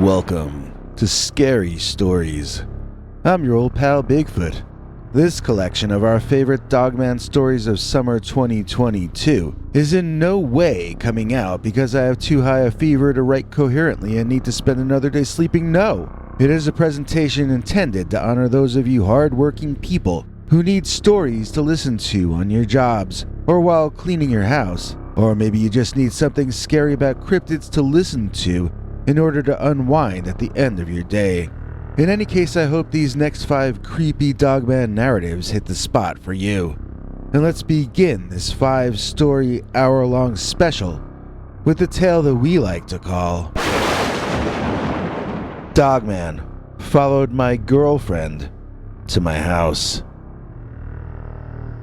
Welcome to Scary Stories. I'm your old pal Bigfoot. This collection of our favorite Dogman stories of summer 2022 is in no way coming out because I have too high a fever to write coherently and need to spend another day sleeping. No, it is a presentation intended to honor those of you hard-working people who need stories to listen to on your jobs or while cleaning your house, or maybe you just need something scary about cryptids to listen to in order to unwind at the end of your day. In any case, I hope these next 5 creepy Dogman narratives hit the spot for you. And let's begin this 5-story, hour-long special with the tale that we like to call Dogman Followed My Girlfriend to My House.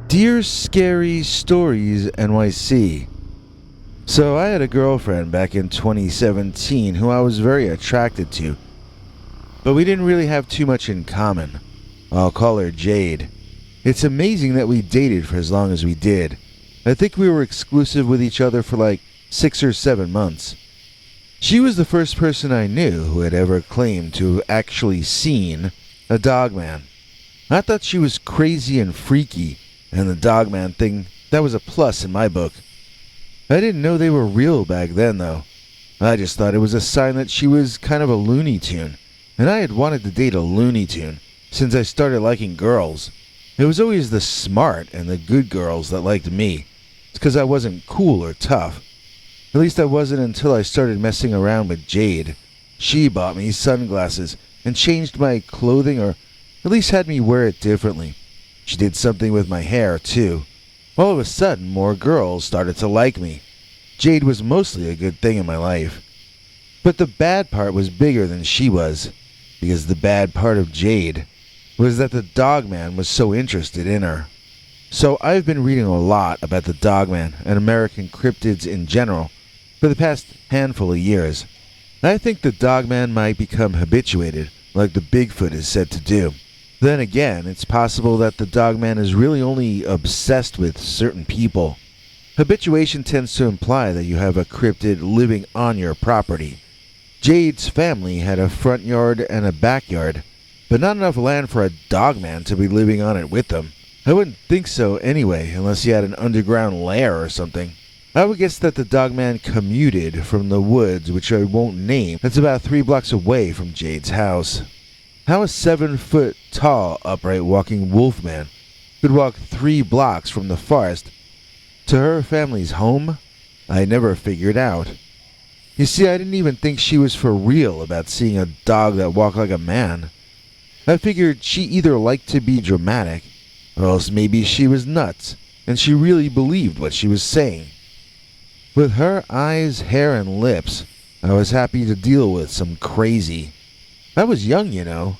Dear Scary Stories NYC. So I had a girlfriend back in 2017 who I was very attracted to, but we didn't really have too much in common. I'll call her Jade. It's amazing that we dated for as long as we did. I think we were exclusive with each other for like 6 or 7 months. She was the first person I knew who had ever claimed to have actually seen a Dogman. I thought she was crazy and freaky, and the Dogman thing, that was a plus in my book. I didn't know they were real back then, though. I just thought it was a sign that she was kind of a Looney Tune, and I had wanted to date a Looney Tune since I started liking girls. It was always the smart and the good girls that liked me. It's because I wasn't cool or tough. At least I wasn't until I started messing around with Jade. She bought me sunglasses and changed my clothing, or at least had me wear it differently. She did something with my hair, too. All of a sudden, more girls started to like me. Jade was mostly a good thing in my life. But the bad part was bigger than she was, because the bad part of Jade was that the Dogman was so interested in her. So I've been reading a lot about the Dogman and American cryptids in general for the past handful of years. I think the Dogman might become habituated, like the Bigfoot is said to do. Then again, it's possible that the Dogman is really only obsessed with certain people. Habituation tends to imply that you have a cryptid living on your property. Jade's family had a front yard and a backyard, but not enough land for a Dogman to be living on it with them. I wouldn't think so anyway, unless he had an underground lair or something. I would guess that the Dogman commuted from the woods, which I won't name, that's about 3 blocks away from Jade's house. How a 7-foot-tall, upright-walking wolfman could walk 3 blocks from the forest to her family's home, I never figured out. You see, I didn't even think she was for real about seeing a dog that walked like a man. I figured she either liked to be dramatic, or else maybe she was nuts, and she really believed what she was saying. With her eyes, hair, and lips, I was happy to deal with some crazy. I was young, you know.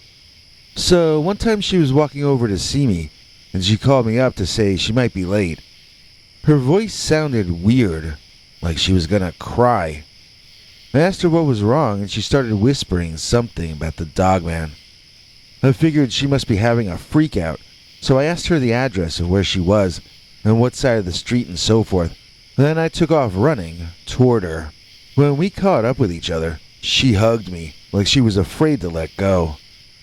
So one time she was walking over to see me, and she called me up to say she might be late. Her voice sounded weird, like she was gonna cry. I asked her what was wrong, and she started whispering something about the Dogman. I figured she must be having a freak out, so I asked her the address of where she was, and what side of the street and so forth. Then I took off running toward her. When we caught up with each other, she hugged me, like she was afraid to let go.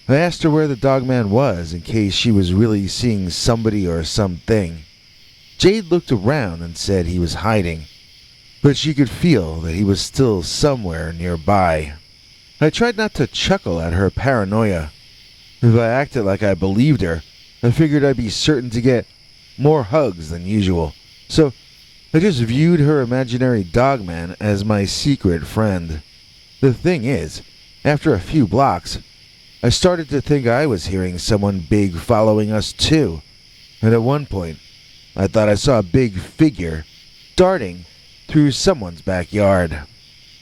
I asked her where the Dogman was in case she was really seeing somebody or something. Jade looked around and said he was hiding, but she could feel that he was still somewhere nearby. I tried not to chuckle at her paranoia. If I acted like I believed her, I figured I'd be certain to get more hugs than usual. So I just viewed her imaginary Dogman as my secret friend. The thing is, after a few blocks, I started to think I was hearing someone big following us too. And at one point, I thought I saw a big figure darting through someone's backyard.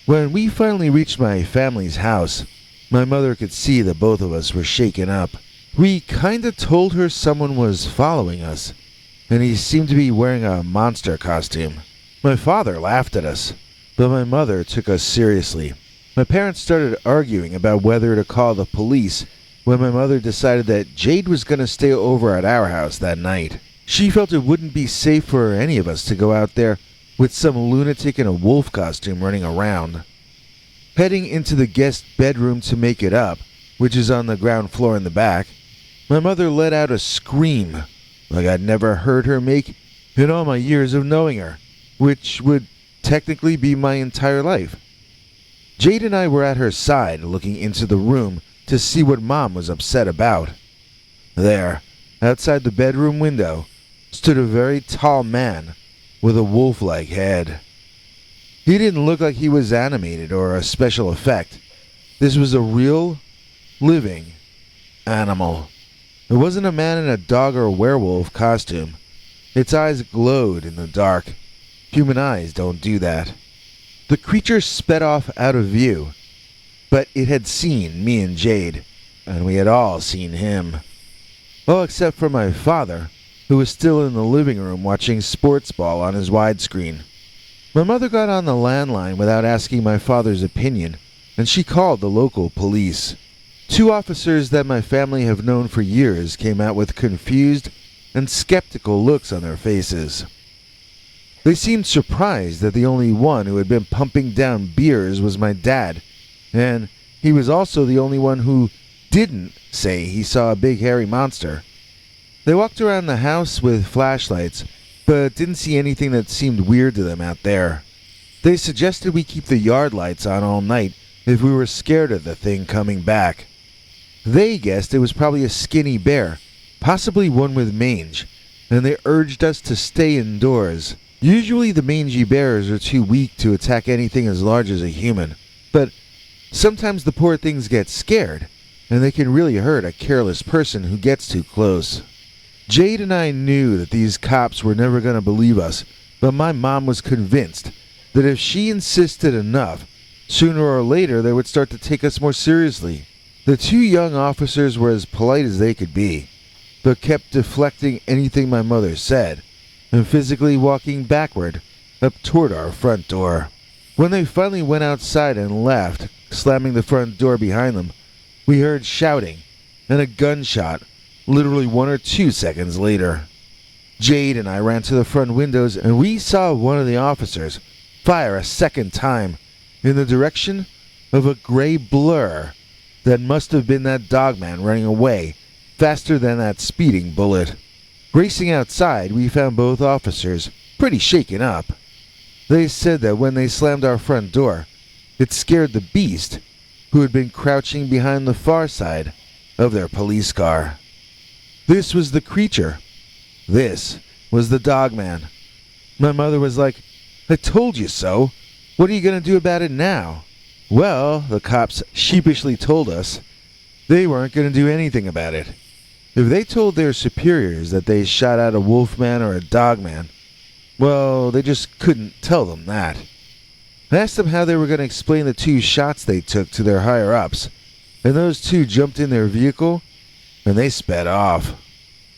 When we finally reached my family's house, my mother could see that both of us were shaken up. We kinda told her someone was following us, and he seemed to be wearing a monster costume. My father laughed at us, but my mother took us seriously. My parents started arguing about whether to call the police when my mother decided that Jade was going to stay over at our house that night. She felt it wouldn't be safe for any of us to go out there with some lunatic in a wolf costume running around. Heading into the guest bedroom to make it up, which is on the ground floor in the back, my mother let out a scream like I'd never heard her make in all my years of knowing her, which would technically be my entire life. Jade and I were at her side looking into the room to see what Mom was upset about. There, outside the bedroom window, stood a very tall man with a wolf-like head. He didn't look like he was animated or a special effect. This was a real, living animal. It wasn't a man in a dog or a werewolf costume. Its eyes glowed in the dark. Human eyes don't do that. The creature sped off out of view, but it had seen me and Jade, and we had all seen him. All except for my father, who was still in the living room watching sports ball on his widescreen. My mother got on the landline without asking my father's opinion, and she called the local police. 2 officers that my family have known for years came out with confused and skeptical looks on their faces. They seemed surprised that the only one who had been pumping down beers was my dad, and he was also the only one who didn't say he saw a big hairy monster. They walked around the house with flashlights, but didn't see anything that seemed weird to them out there. They suggested we keep the yard lights on all night if we were scared of the thing coming back. They guessed it was probably a skinny bear, possibly one with mange, and they urged us to stay indoors. Usually the mangy bears are too weak to attack anything as large as a human, but sometimes the poor things get scared, and they can really hurt a careless person who gets too close. Jade and I knew that these cops were never going to believe us, but my mom was convinced that if she insisted enough, sooner or later they would start to take us more seriously. The 2 young officers were as polite as they could be, but kept deflecting anything my mother said, and physically walking backward up toward our front door. When they finally went outside and left, slamming the front door behind them, we heard shouting and a gunshot literally 1 or 2 seconds later. Jade and I ran to the front windows and we saw one of the officers fire a second time in the direction of a gray blur that must have been that Dogman running away faster than that speeding bullet. Racing outside, we found both officers pretty shaken up. They said that when they slammed our front door, it scared the beast who had been crouching behind the far side of their police car. This was the creature. This was the Dogman. My mother was like, "I told you so. What are you going to do about it now?" Well, the cops sheepishly told us they weren't going to do anything about it. If they told their superiors that they shot out a wolfman or a dogman, well, they just couldn't tell them that. I asked them how they were going to explain the 2 shots they took to their higher-ups, and those 2 jumped in their vehicle and they sped off.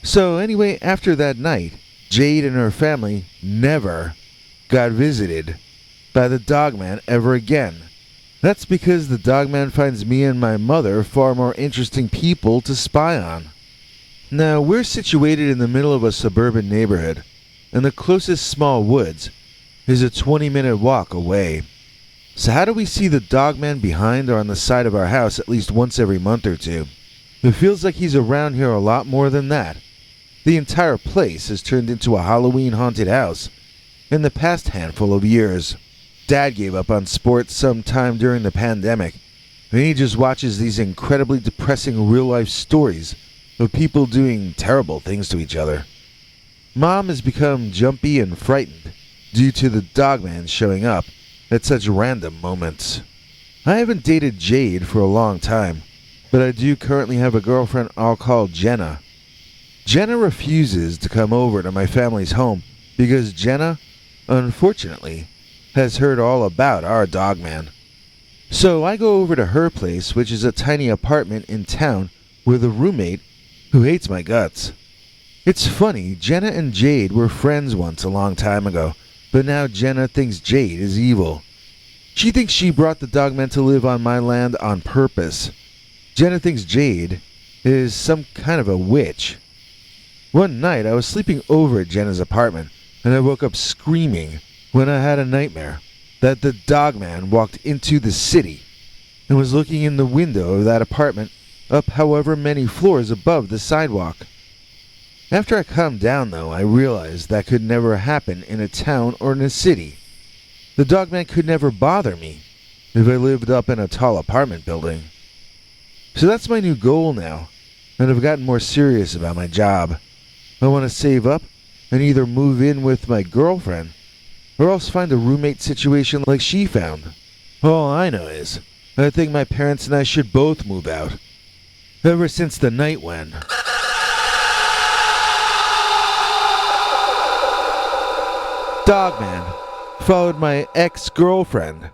So anyway, after that night, Jade and her family never got visited by the Dogman ever again. That's because the Dogman finds me and my mother far more interesting people to spy on. Now, we're situated in the middle of a suburban neighborhood, and the closest small woods is a 20-minute walk away. So how do we see the Dogman behind or on the side of our house at least once every month or 2? It feels like he's around here a lot more than that. The entire place has turned into a Halloween haunted house in the past handful of years. Dad gave up on sports sometime during the pandemic, and he just watches these incredibly depressing real-life stories of people doing terrible things to each other. Mom has become jumpy and frightened due to the Dogman showing up at such random moments. I haven't dated Jade for a long time, but I do currently have a girlfriend I'll call Jenna. Jenna refuses to come over to my family's home because Jenna, unfortunately, has heard all about our Dogman. So I go over to her place, which is a tiny apartment in town with a roommate who hates my guts. It's funny, Jenna and Jade were friends once a long time ago, but now Jenna thinks Jade is evil. She thinks she brought the Dogman to live on my land on purpose. Jenna thinks Jade is some kind of a witch. One night I was sleeping over at Jenna's apartment, and I woke up screaming when I had a nightmare that the Dogman walked into the city and was looking in the window of that apartment up however many floors above the sidewalk. After I calmed down, though, I realized that could never happen in a town or in a city. The Dogman could never bother me if I lived up in a tall apartment building. So that's my new goal now, and I've gotten more serious about my job. I want to save up and either move in with my girlfriend or else find a roommate situation like she found. All I know is, I think my parents and I should both move out. Ever since the night when... Dogman followed my ex-girlfriend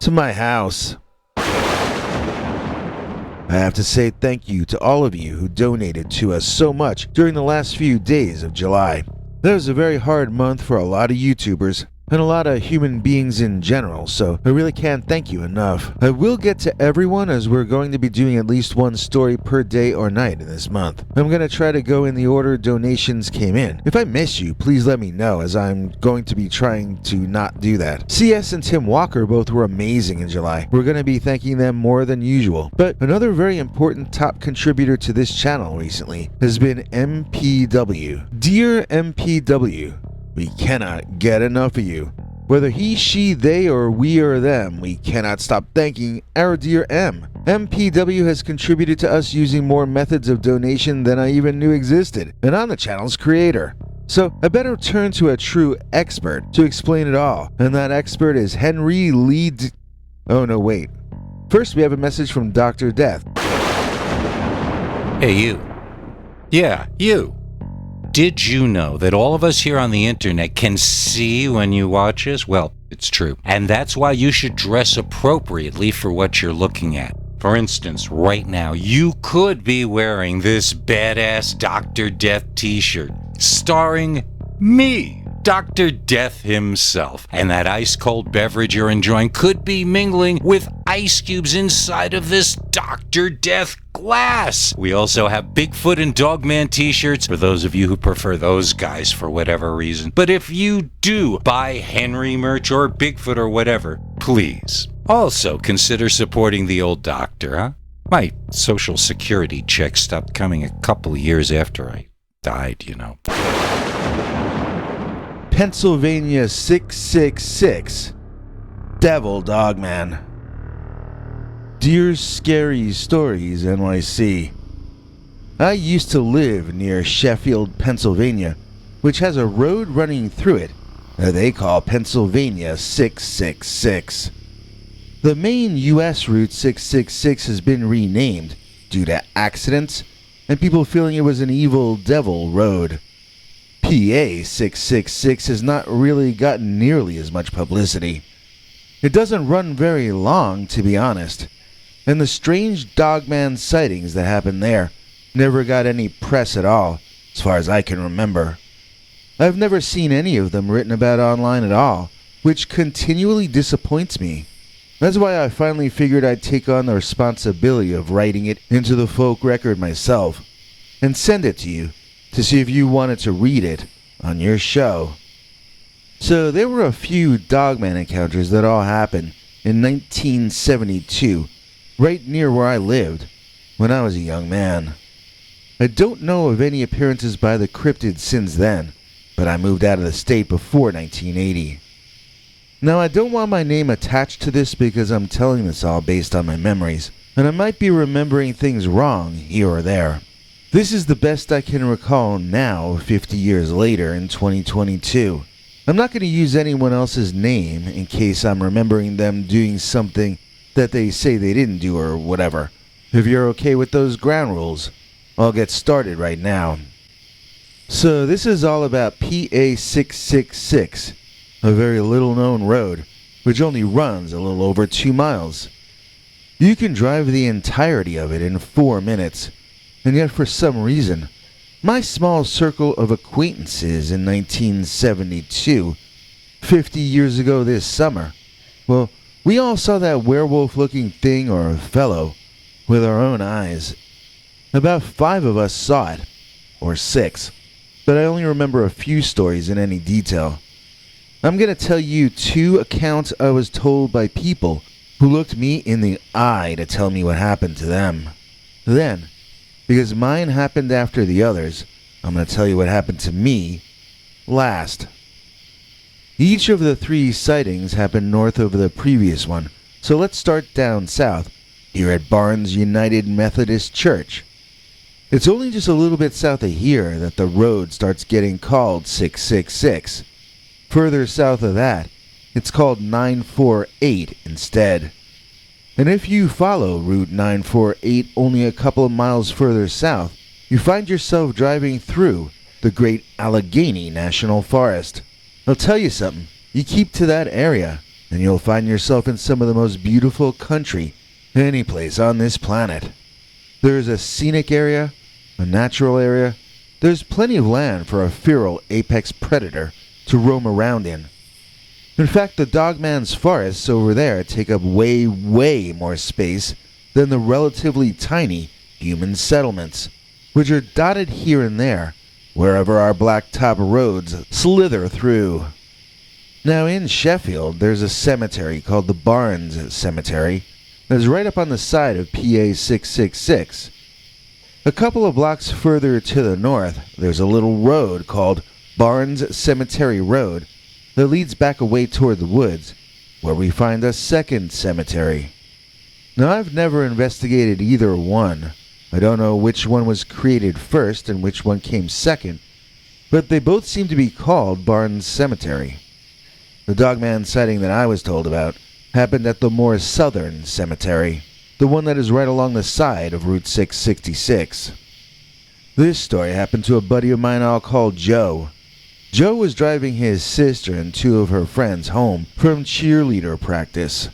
to my house. I have to say thank you to all of you who donated to us so much during the last few days of July. That was a very hard month for a lot of YouTubers and a lot of human beings in general, so I really can't thank you enough. I will get to everyone as we're going to be doing at least one story per day or night in this month. I'm going to try to go in the order donations came in. If I miss you, please let me know, as I'm going to be trying to not do that. CS and Tim Walker both were amazing in July. We're going to be thanking them more than usual. But another very important top contributor to this channel recently has been MPW. Dear MPW, we cannot get enough of you. Whether he, she, they, or we or them, we cannot stop thanking our dear M. MPW has contributed to us using more methods of donation than I even knew existed, and I'm the channel's creator. So I better turn to a true expert to explain it all, and that expert is Henry Lee Oh no, wait. First we have a message from Dr. Death. Hey you. Yeah, you. Did you know that all of us here on the internet can see when you watch us? Well, it's true. And that's why you should dress appropriately for what you're looking at. For instance, right now, you could be wearing this badass Dr. Death t-shirt, starring me, Dr. Death himself. And that ice-cold beverage you're enjoying could be mingling with ice cubes inside of this Dr. Death glass. We also have Bigfoot and Dogman t-shirts for those of you who prefer those guys for whatever reason. But if you do buy Henry merch or Bigfoot or whatever, please also consider supporting the old doctor, huh? My social security check stopped coming a couple of years after I died, you know. Pennsylvania 666, Devil Dogman. Dear Scary Stories NYC, I used to live near Sheffield, Pennsylvania, which has a road running through it that they call Pennsylvania 666. The main U.S. Route 666 has been renamed due to accidents and people feeling it was an evil devil road. PA 666 has not really gotten nearly as much publicity. It doesn't run very long, to be honest, and the strange Dogman sightings that happened there never got any press at all, as far as I can remember. I've never seen any of them written about online at all, which continually disappoints me. That's why I finally figured I'd take on the responsibility of writing it into the folk record myself, and send it to you, to see if you wanted to read it on your show. So there were a few Dogman encounters that all happened in 1972, right near where I lived, when I was a young man. I don't know of any appearances by the cryptid since then, but I moved out of the state before 1980. Now I don't want my name attached to this because I'm telling this all based on my memories, and I might be remembering things wrong here or there. This is the best I can recall now, 50 years later in 2022. I'm not going to use anyone else's name in case I'm remembering them doing something that they say they didn't do or whatever. If you're okay with those ground rules, I'll get started right now. So this is all about PA 666, a very little known road, which only runs a little over 2 miles. You can drive the entirety of it in 4 minutes. And yet for some reason, my small circle of acquaintances in 1972, 50 years ago this summer, well, we all saw that werewolf-looking thing or fellow with our own eyes. About 5 of us saw it, or 6, but I only remember a few stories in any detail. I'm going to tell you 2 accounts I was told by people who looked me in the eye to tell me what happened to them. Then, because mine happened after the others, I'm going to tell you what happened to me last. Each of the 3 sightings happened north of the previous one, so let's start down south, here at Barnes United Methodist Church. It's only just a little bit south of here that the road starts getting called 666. Further south of that, it's called 948 instead. And if you follow Route 948 only a couple of miles further south, you find yourself driving through the Great Allegheny National Forest. I'll tell you something, you keep to that area, and you'll find yourself in some of the most beautiful country any place on this planet. There's a scenic area, a natural area. There's plenty of land for a feral apex predator to roam around in. In fact, the Dogman's forests over there take up way, way more space than the relatively tiny human settlements, which are dotted here and there, wherever our blacktop roads slither through. Now in Sheffield, there's a cemetery called the Barnes Cemetery that's right up on the side of PA 666. A couple of blocks further to the north, there's a little road called Barnes Cemetery Road that leads back away toward the woods, where we find a second cemetery. Now I've never investigated either one. I don't know which one was created first and which one came second, but they both seem to be called Barnes Cemetery. The Dogman sighting that I was told about happened at the more southern cemetery, the one that is right along the side of Route 666. This story happened to a buddy of mine I'll call Joe. Joe was driving his sister and 2 of her friends home from cheerleader practice.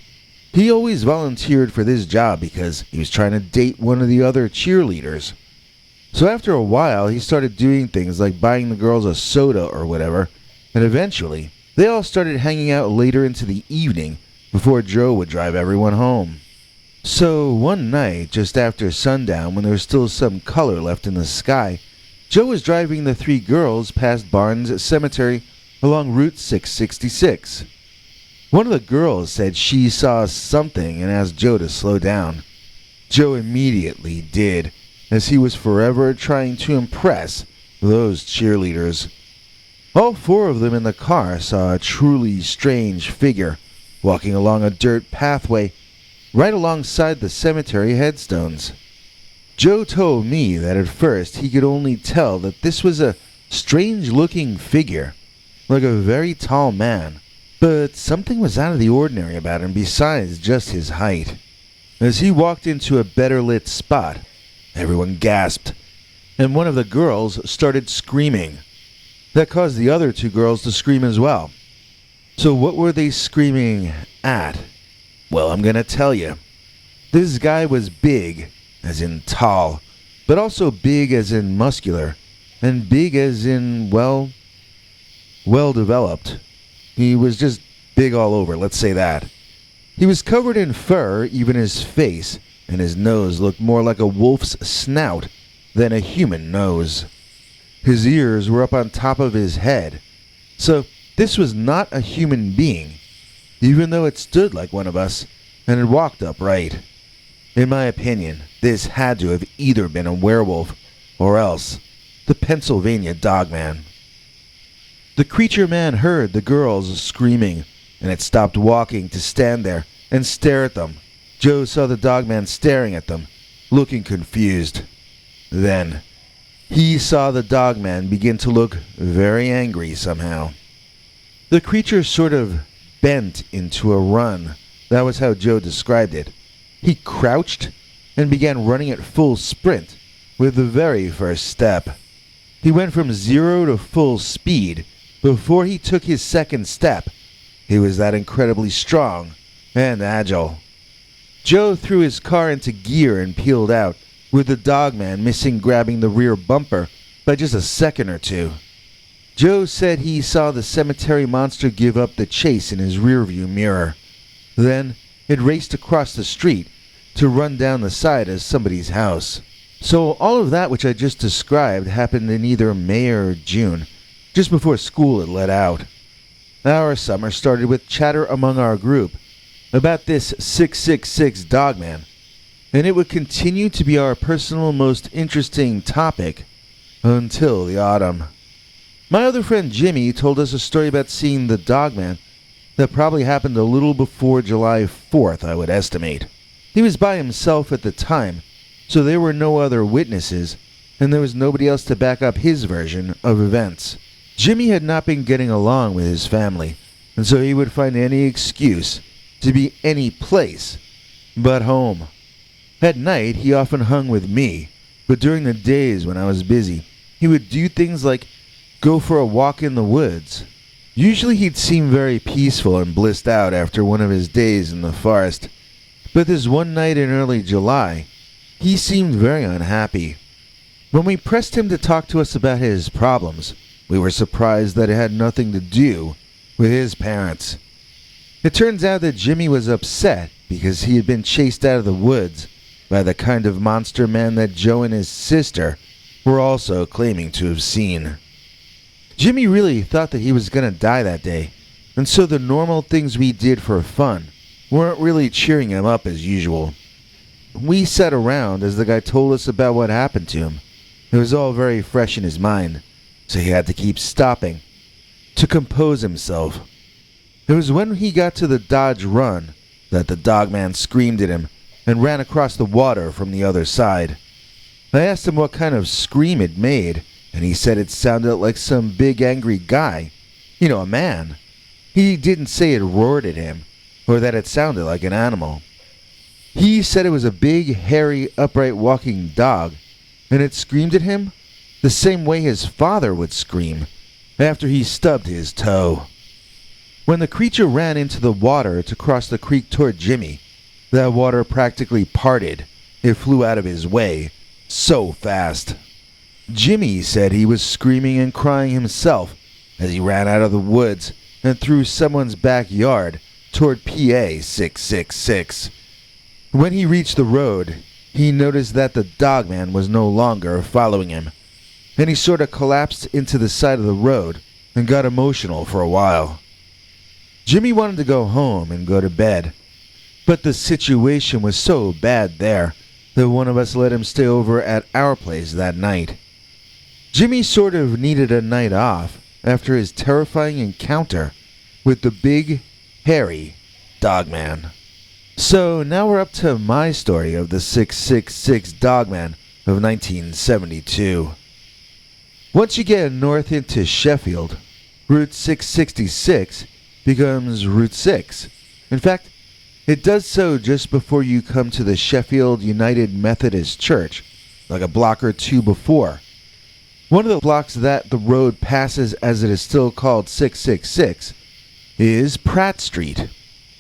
He always volunteered for this job because he was trying to date one of the other cheerleaders. So after a while, he started doing things like buying the girls a soda or whatever, and eventually, they all started hanging out later into the evening before Joe would drive everyone home. So one night, just after sundown, when there was still some color left in the sky, Joe was driving the 3 girls past Barnes Cemetery along Route 666. One of the girls said she saw something and asked Joe to slow down. Joe immediately did, as he was forever trying to impress those cheerleaders. All 4 of them in the car saw a truly strange figure walking along a dirt pathway right alongside the cemetery headstones. Joe told me that at first he could only tell that this was a strange-looking figure, like a very tall man, but something was out of the ordinary about him besides just his height. As he walked into a better-lit spot, everyone gasped, and one of the girls started screaming. That caused the other 2 girls to scream as well. So what were they screaming at? Well, I'm gonna tell you. This guy was big, as in tall, but also big as in muscular, and big as in, well developed. He was just big all over, let's say that. He was covered in fur, even his face, and his nose looked more like a wolf's snout than a human nose. His ears were up on top of his head, so this was not a human being, even though it stood like one of us and had walked upright. In my opinion, this had to have either been a werewolf or else the Pennsylvania Dogman. The creature man heard the girls screaming, and it stopped walking to stand there and stare at them. Joe saw the Dogman staring at them, looking confused. Then, he saw the Dogman begin to look very angry somehow. The creature sort of bent into a run. That was how Joe described it. He crouched and began running at full sprint with the very first step. He went from 0 to full speed before he took his second step. He was that incredibly strong and agile. Joe threw his car into gear and peeled out, with the Dogman missing grabbing the rear bumper by just a second or 2. Joe said he saw the cemetery monster give up the chase in his rearview mirror. Then it raced across the street to run down the side of somebody's house. So all of that which I just described happened in either May or June, just before school had let out. Our summer started with chatter among our group. about this 666 Dogman, and it would continue to be our personal most interesting topic until the autumn. My other friend Jimmy told us a story about seeing the Dogman that probably happened a little before July 4th, I would estimate. He was by himself at the time, so there were no other witnesses, and there was nobody else to back up his version of events. Jimmy had not been getting along with his family, and so he would find any excuse to be any place but home. At night, he often hung with me, but during the days when I was busy, he would do things like go for a walk in the woods. Usually he'd seem very peaceful and blissed out after one of his days in the forest, but this one night in early July, he seemed very unhappy. When we pressed him to talk to us about his problems, we were surprised that it had nothing to do with his parents. It turns out that Jimmy was upset because he had been chased out of the woods by the kind of monster man that Joe and his sister were also claiming to have seen. Jimmy really thought that he was going to die that day, and so the normal things we did for fun weren't really cheering him up as usual. We sat around as the guy told us about what happened to him. It was all very fresh in his mind, so he had to keep stopping to compose himself. It was when he got to the Dodge Run that the Dogman screamed at him and ran across the water from the other side. I asked him what kind of scream it made, and he said it sounded like some big angry guy. A man. He didn't say it roared at him, or that it sounded like an animal. He said it was a big, hairy, upright walking dog, and it screamed at him the same way his father would scream after he stubbed his toe. When the creature ran into the water to cross the creek toward Jimmy, that water practically parted. It flew out of his way so fast. Jimmy said he was screaming and crying himself as he ran out of the woods and through someone's backyard toward PA 666. When he reached the road, he noticed that the Dogman was no longer following him, and he sort of collapsed into the side of the road and got emotional for a while. Jimmy wanted to go home and go to bed, but the situation was so bad there that one of us let him stay over at our place that night. Jimmy sort of needed a night off after his terrifying encounter with the big, hairy Dogman. So now we're up to my story of the 666 Dogman of 1972. Once you get north into Sheffield, Route 666 becomes Route 6. In fact, it does so just before you come to the Sheffield United Methodist Church, like a block or two before. One of the blocks that the road passes, as it is still called 666, is Pratt Street.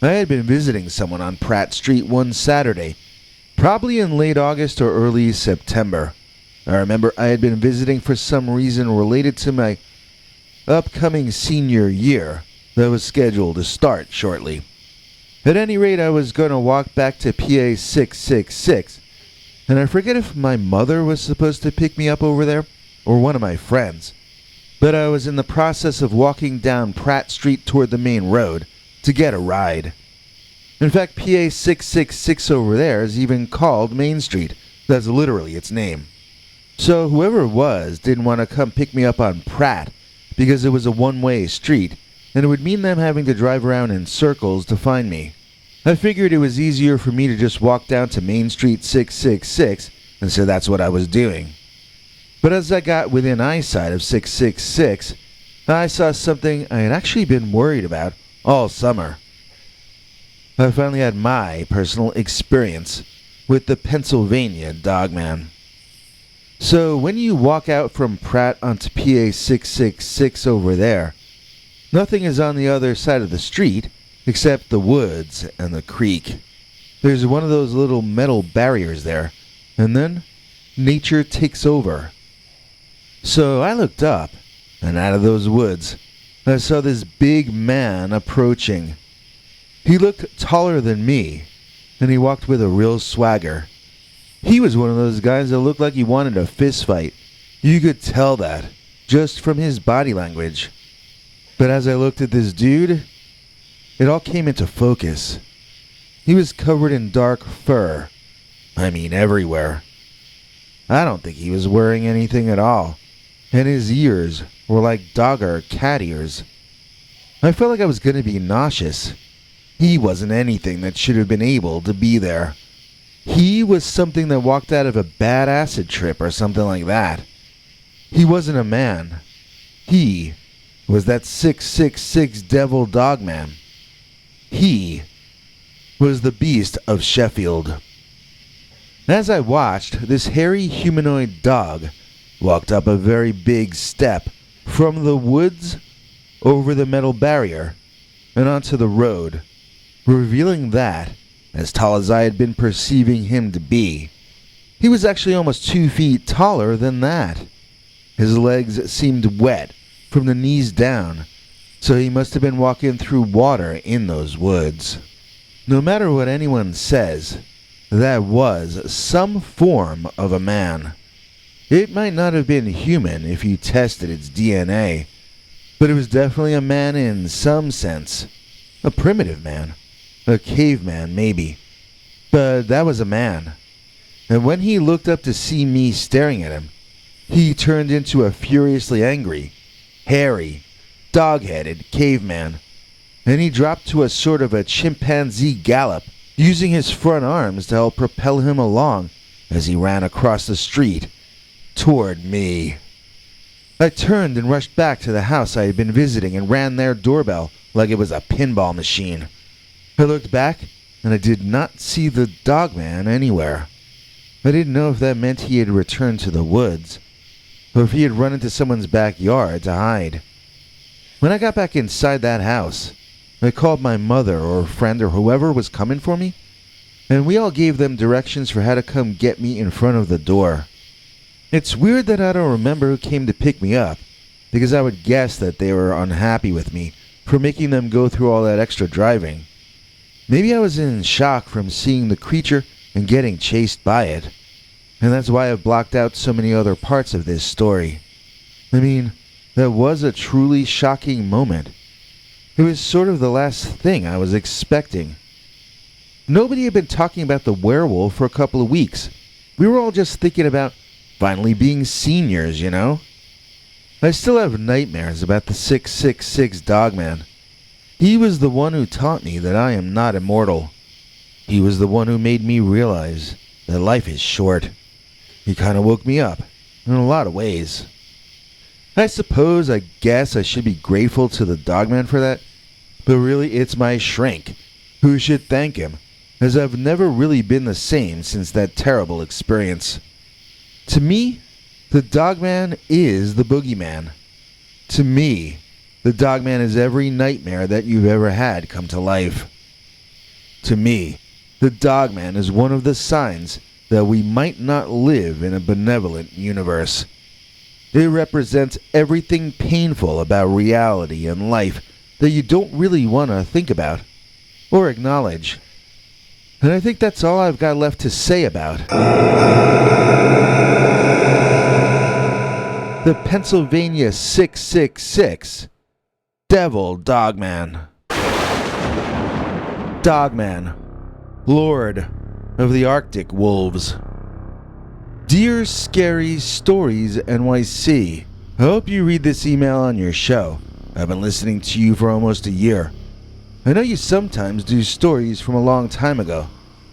I had been visiting someone on Pratt Street one Saturday, probably in late August or early September. I remember I had been visiting for some reason related to my upcoming senior year that was scheduled to start shortly. At any rate, I was going to walk back to PA 666, and I forget if my mother was supposed to pick me up over there or one of my friends, but I was in the process of walking down Pratt Street toward the main road to get a ride. In fact, PA 666 over there is even called Main Street. That's literally its name. So whoever it was didn't want to come pick me up on Pratt because it was a one-way street, and it would mean them having to drive around in circles to find me. I figured it was easier for me to just walk down to Main Street 666, and so that's what I was doing. But as I got within eyesight of 666, I saw something I had actually been worried about all summer. I finally had my personal experience with the Pennsylvania Dogman. So when you walk out from Pratt onto PA 666 over there, nothing is on the other side of the street except the woods and the creek. There's one of those little metal barriers there, and then nature takes over. So I looked up, and out of those woods, I saw this big man approaching. He looked taller than me, and he walked with a real swagger. He was one of those guys that looked like he wanted a fist fight. You could tell that, just from his body language. But as I looked at this dude, it all came into focus. He was covered in dark fur. I mean, everywhere. I don't think he was wearing anything at all, and his ears were like dog or cat ears. I felt like I was going to be nauseous. He wasn't anything that should have been able to be there. He was something that walked out of a bad acid trip or something like that. He wasn't a man. He was that 666 devil Dogman. He was the beast of Sheffield. As I watched, this hairy humanoid dog walked up a very big step from the woods over the metal barrier and onto the road, revealing that, as tall as I had been perceiving him to be, he was actually almost 2 feet taller than that. His legs seemed wet from the knees down, so he must have been walking through water in those woods. No matter what anyone says, that was some form of a man. It might not have been human if you tested its DNA, but it was definitely a man in some sense. A primitive man. A caveman, maybe. But that was a man. And when he looked up to see me staring at him, he turned into a furiously angry, hairy, dog-headed caveman. And he dropped to a sort of a chimpanzee gallop, using his front arms to help propel him along as he ran across the street toward me. I turned and rushed back to the house I had been visiting and ran their doorbell like it was a pinball machine. I looked back, and I did not see the Dogman anywhere. I didn't know if that meant he had returned to the woods, or if he had run into someone's backyard to hide. When I got back inside that house, I called my mother or a friend or whoever was coming for me, and we all gave them directions for how to come get me in front of the door. It's weird that I don't remember who came to pick me up, because I would guess that they were unhappy with me for making them go through all that extra driving. Maybe I was in shock from seeing the creature and getting chased by it, and that's why I've blocked out so many other parts of this story. I mean, that was a truly shocking moment. It was sort of the last thing I was expecting. Nobody had been talking about the werewolf for a couple of weeks. We were all just thinking about finally being seniors, you know? I still have nightmares about the 666 Dogman. He was the one who taught me that I am not immortal. He was the one who made me realize that life is short. He kind of woke me up in a lot of ways. I guess I should be grateful to the Dogman for that, but really it's my shrink who should thank him, as I've never really been the same since that terrible experience. To me, the Dogman is the boogeyman. To me, the Dogman is every nightmare that you've ever had come to life. To me, the Dogman is one of the signs that we might not live in a benevolent universe. It represents everything painful about reality and life that you don't really want to think about or acknowledge. And I think that's all I've got left to say about the Pennsylvania 666 Devil Dogman. Dogman, Lord of the Arctic Wolves. Dear Scary Stories NYC, I hope you read this email on your show. I've been listening to you for almost a year. I know you sometimes do stories from a long time ago,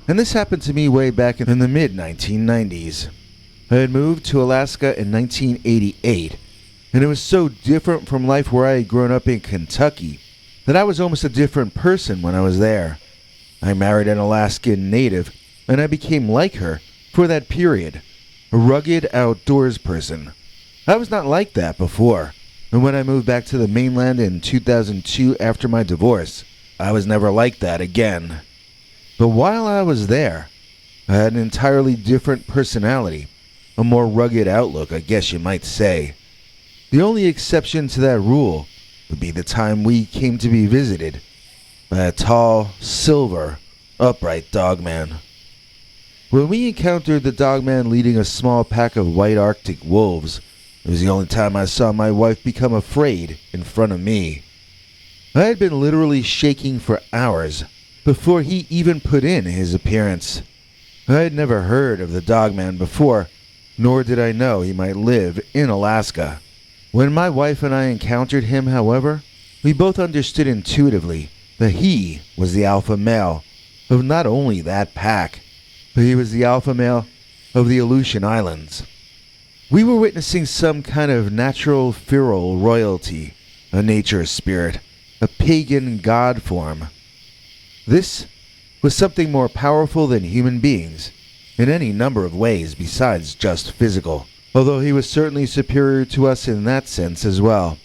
and this happened to me way back in the mid-1990s. I had moved to Alaska in 1988, and it was so different from life where I had grown up in Kentucky that I was almost a different person when I was there. I married an Alaskan native, and I became like her for that period, a rugged outdoors person. I was not like that before, and when I moved back to the mainland in 2002 after my divorce, I was never like that again. But while I was there, I had an entirely different personality, a more rugged outlook, I guess you might say. The only exception to that rule would be the time we came to be visited by a tall, silver, upright Dogman. When we encountered the Dogman leading a small pack of white Arctic wolves, it was the only time I saw my wife become afraid in front of me. I had been literally shaking for hours, before he even put in his appearance. I had never heard of the Dogman before, nor did I know he might live in Alaska. When my wife and I encountered him, however, we both understood intuitively that he was the alpha male of not only that pack, but he was the alpha male of the Aleutian Islands. We were witnessing some kind of natural feral royalty, a nature spirit, a pagan god form. This was something more powerful than human beings in any number of ways besides just physical, although he was certainly superior to us in that sense as well.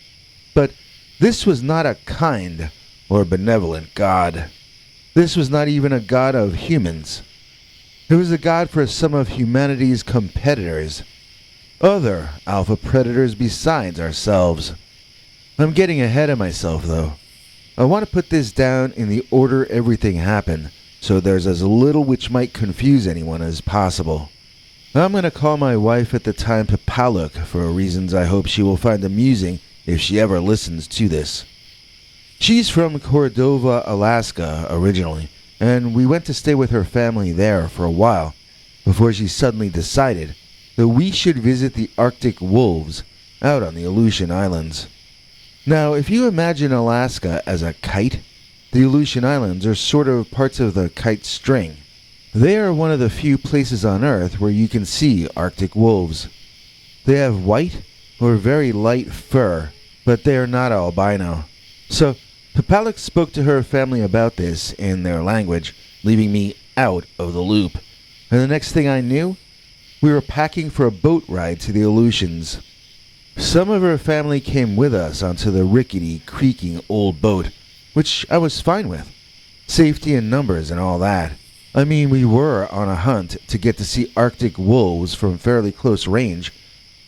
But this was not a kind or benevolent god. This was not even a god of humans. It was a god for some of humanity's competitors, other alpha predators besides ourselves. I'm getting ahead of myself, though. I want to put this down in the order everything happened, so there's as little which might confuse anyone as possible. I'm going to call my wife at the time Papaluk for reasons I hope she will find amusing if she ever listens to this. She's from Cordova, Alaska originally, and we went to stay with her family there for a while before she suddenly decided that we should visit the Arctic wolves out on the Aleutian Islands. Now, if you imagine Alaska as a kite, the Aleutian Islands are sort of parts of the kite string. They are one of the few places on Earth where you can see Arctic wolves. They have white or very light fur, but they are not albino. So, Papaluk spoke to her family about this in their language, leaving me out of the loop. And the next thing I knew, we were packing for a boat ride to the Aleutians. Some of her family came with us onto the rickety, creaking old boat, which I was fine with. Safety in numbers and all that. I mean, we were on a hunt to get to see Arctic wolves from fairly close range,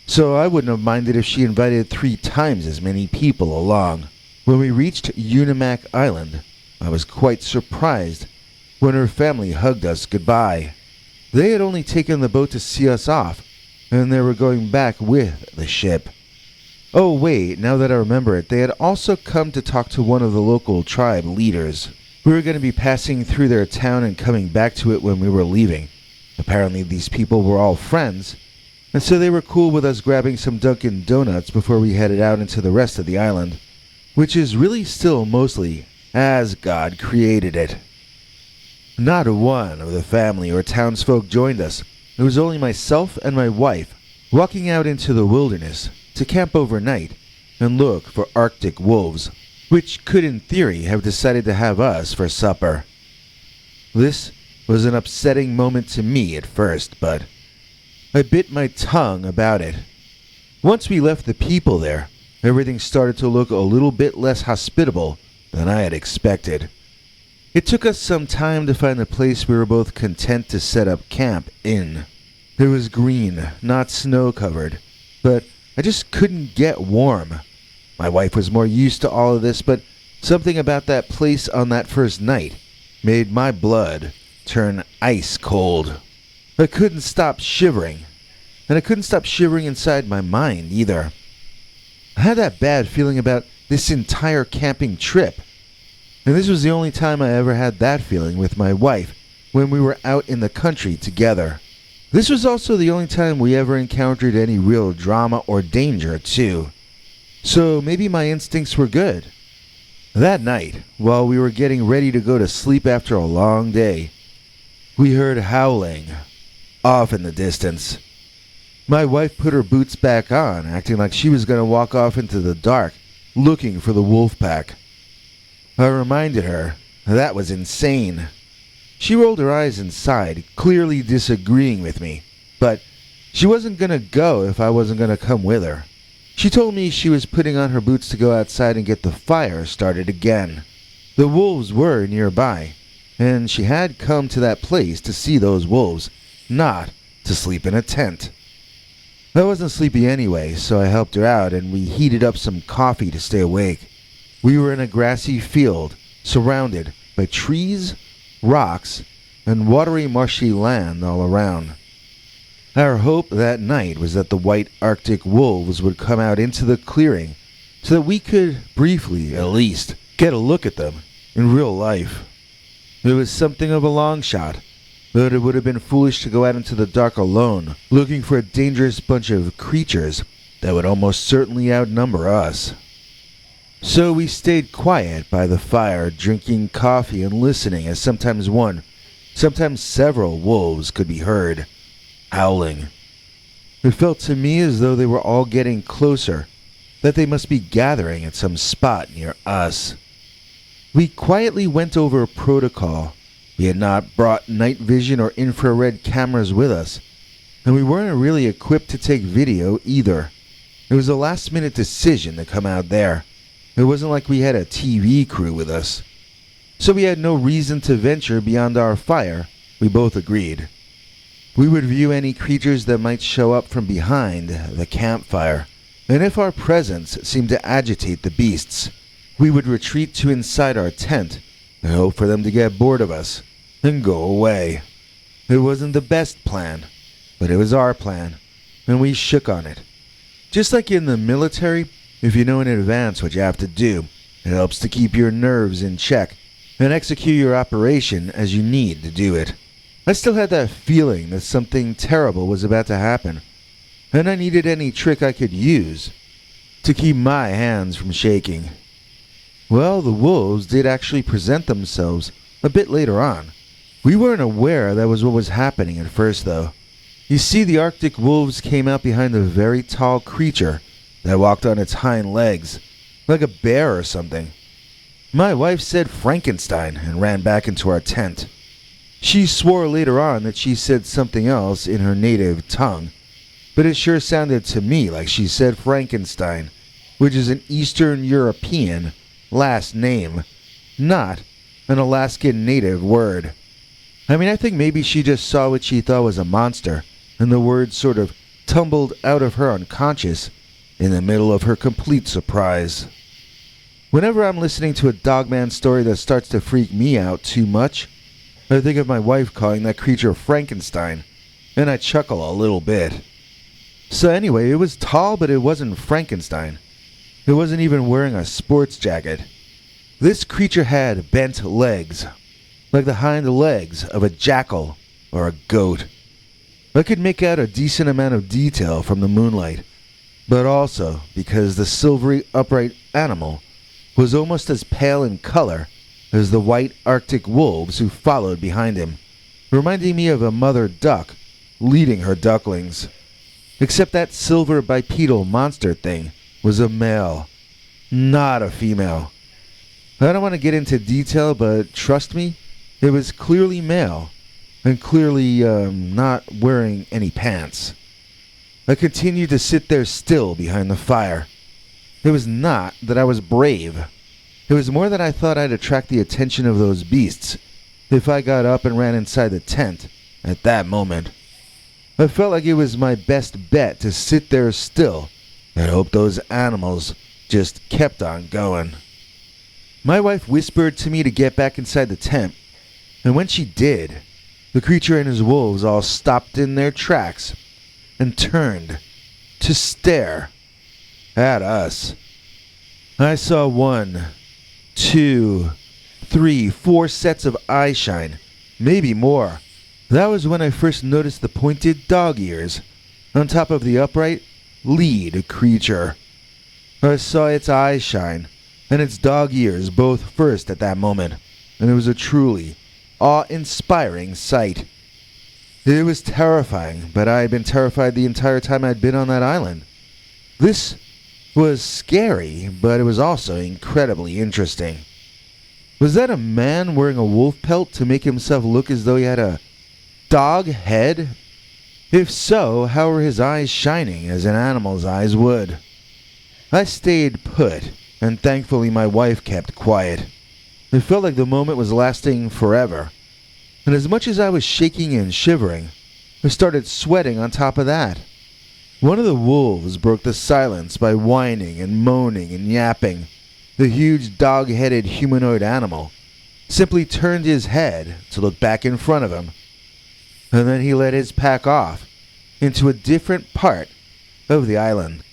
so I wouldn't have minded if she invited 3 times as many people along. When we reached Unimak Island, I was quite surprised when her family hugged us goodbye. They had only taken the boat to see us off, and they were going back with the ship. Oh wait, now that I remember it, they had also come to talk to one of the local tribe leaders. We were going to be passing through their town and coming back to it when we were leaving. Apparently these people were all friends, and so they were cool with us grabbing some Dunkin' Donuts before we headed out into the rest of the island, which is really still mostly as God created it. Not one of the family or townsfolk joined us. It was only myself and my wife walking out into the wilderness to camp overnight and look for Arctic wolves, which could in theory have decided to have us for supper. This was an upsetting moment to me at first, but I bit my tongue about it. Once we left the people there, everything started to look a little bit less hospitable than I had expected. It took us some time to find a place we were both content to set up camp in. It was green, not snow-covered, but I just couldn't get warm. My wife was more used to all of this, but something about that place on that first night made my blood turn ice cold. I couldn't stop shivering, and I couldn't stop shivering inside my mind either. I had that bad feeling about this entire camping trip, and this was the only time I ever had that feeling with my wife when we were out in the country together. This was also the only time we ever encountered any real drama or danger, too. So maybe my instincts were good. That night, while we were getting ready to go to sleep after a long day, we heard howling off in the distance. My wife put her boots back on, acting like she was going to walk off into the dark, looking for the wolf pack. I reminded her that was insane. She rolled her eyes inside, clearly disagreeing with me, but she wasn't going to go if I wasn't going to come with her. She told me she was putting on her boots to go outside and get the fire started again. The wolves were nearby, and she had come to that place to see those wolves, not to sleep in a tent. I wasn't sleepy anyway, so I helped her out and we heated up some coffee to stay awake. We were in a grassy field, surrounded by trees, rocks, and watery marshy land all around. Our hope that night was that the white Arctic wolves would come out into the clearing so that we could briefly, at least, get a look at them in real life. It was something of a long shot, but it would have been foolish to go out into the dark alone, looking for a dangerous bunch of creatures that would almost certainly outnumber us. So we stayed quiet by the fire, drinking coffee and listening as sometimes one, sometimes several wolves could be heard, howling. It felt to me as though they were all getting closer, that they must be gathering at some spot near us. We quietly went over protocol. We had not brought night vision or infrared cameras with us, and we weren't really equipped to take video either. It was a last-minute decision to come out there. It wasn't like we had a TV crew with us. So we had no reason to venture beyond our fire, we both agreed. We would view any creatures that might show up from behind the campfire, and if our presence seemed to agitate the beasts, we would retreat to inside our tent and hope for them to get bored of us and go away. It wasn't the best plan, but it was our plan, and we shook on it. Just like in the military, if you know in advance what you have to do, it helps to keep your nerves in check and execute your operation as you need to do it. I still had that feeling that something terrible was about to happen, and I needed any trick I could use to keep my hands from shaking. Well, the wolves did actually present themselves a bit later on. We weren't aware that was what was happening at first, though. You see, the Arctic wolves came out behind a very tall creature that walked on its hind legs, like a bear or something. My wife said Frankenstein and ran back into our tent. She swore later on that she said something else in her native tongue, but it sure sounded to me like she said Frankenstein, which is an Eastern European last name, not an Alaskan native word. I mean, I think maybe she just saw what she thought was a monster, and the word sort of tumbled out of her unconscious in the middle of her complete surprise. Whenever I'm listening to a Dogman story that starts to freak me out too much, I think of my wife calling that creature Frankenstein, and I chuckle a little bit. So anyway, it was tall, but it wasn't Frankenstein. It wasn't even wearing a sports jacket. This creature had bent legs, like the hind legs of a jackal or a goat. I could make out a decent amount of detail from the moonlight, but also because the silvery upright animal was almost as pale in color as the white Arctic wolves who followed behind him, reminding me of a mother duck leading her ducklings. Except that silver bipedal monster thing was a male, not a female. I don't want to get into detail, but trust me, it was clearly male, and clearly not wearing any pants. I continued to sit there still behind the fire. It was not that I was brave. It was more that I thought I'd attract the attention of those beasts if I got up and ran inside the tent at that moment. I felt like it was my best bet to sit there still and hope those animals just kept on going. My wife whispered to me to get back inside the tent, and when she did, the creature and his wolves all stopped in their tracks and turned to stare at us. I saw 1, 2, 3, 4 sets of eye shine, maybe more. That was when I first noticed the pointed dog ears on top of the upright lead creature. I saw its eyes shine and its dog ears both first at that moment, and it was a truly awe-inspiring sight. It was terrifying, but I had been terrified the entire time I'd been on that island. This was scary, but it was also incredibly interesting. Was that a man wearing a wolf pelt to make himself look as though he had a dog head? If so, how were his eyes shining as an animal's eyes would? I stayed put, and thankfully my wife kept quiet. It felt like the moment was lasting forever, and as much as I was shaking and shivering, I started sweating on top of that. One of the wolves broke the silence by whining and moaning and yapping. The huge dog-headed humanoid animal simply turned his head to look back in front of him, and then he led his pack off into a different part of the island.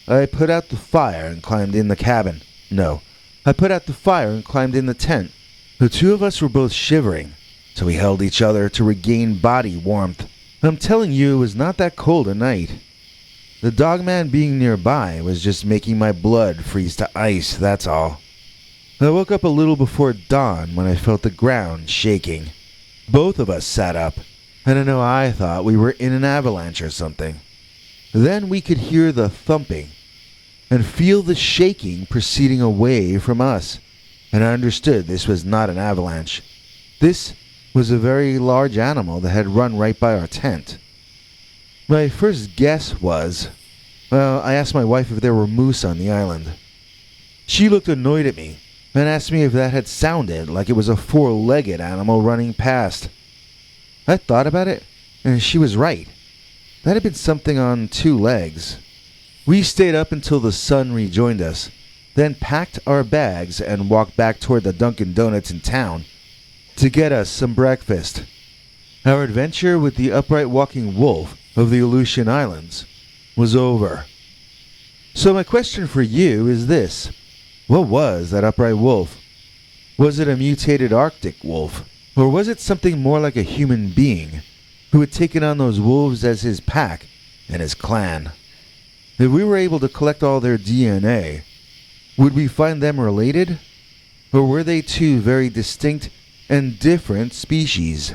I put out the fire and climbed in the cabin. No, I put out the fire and climbed in the tent, The two of us were both shivering, so we held each other to regain body warmth. I'm telling you, it was not that cold a night. The Dogman being nearby was just making my blood freeze to ice, that's all. I woke up a little before dawn when I felt the ground shaking. Both of us sat up, and I know I thought we were in an avalanche or something. Then we could hear the thumping and feel the shaking proceeding away from us, and I understood this was not an avalanche. This was a very large animal that had run right by our tent. My first guess was, I asked my wife if there were moose on the island. She looked annoyed at me and asked me if that had sounded like it was a four-legged animal running past. I thought about it, and she was right. That had been something on two legs. We stayed up until the sun rejoined us, then packed our bags and walked back toward the Dunkin' Donuts in town to get us some breakfast. Our adventure with the upright walking wolf of the Aleutian Islands was over. So my question for you is this. What was that upright wolf? Was it a mutated Arctic wolf? Or was it something more like a human being who had taken on those wolves as his pack and his clan? If we were able to collect all their DNA, would we find them related? Or were they two very distinct and different species?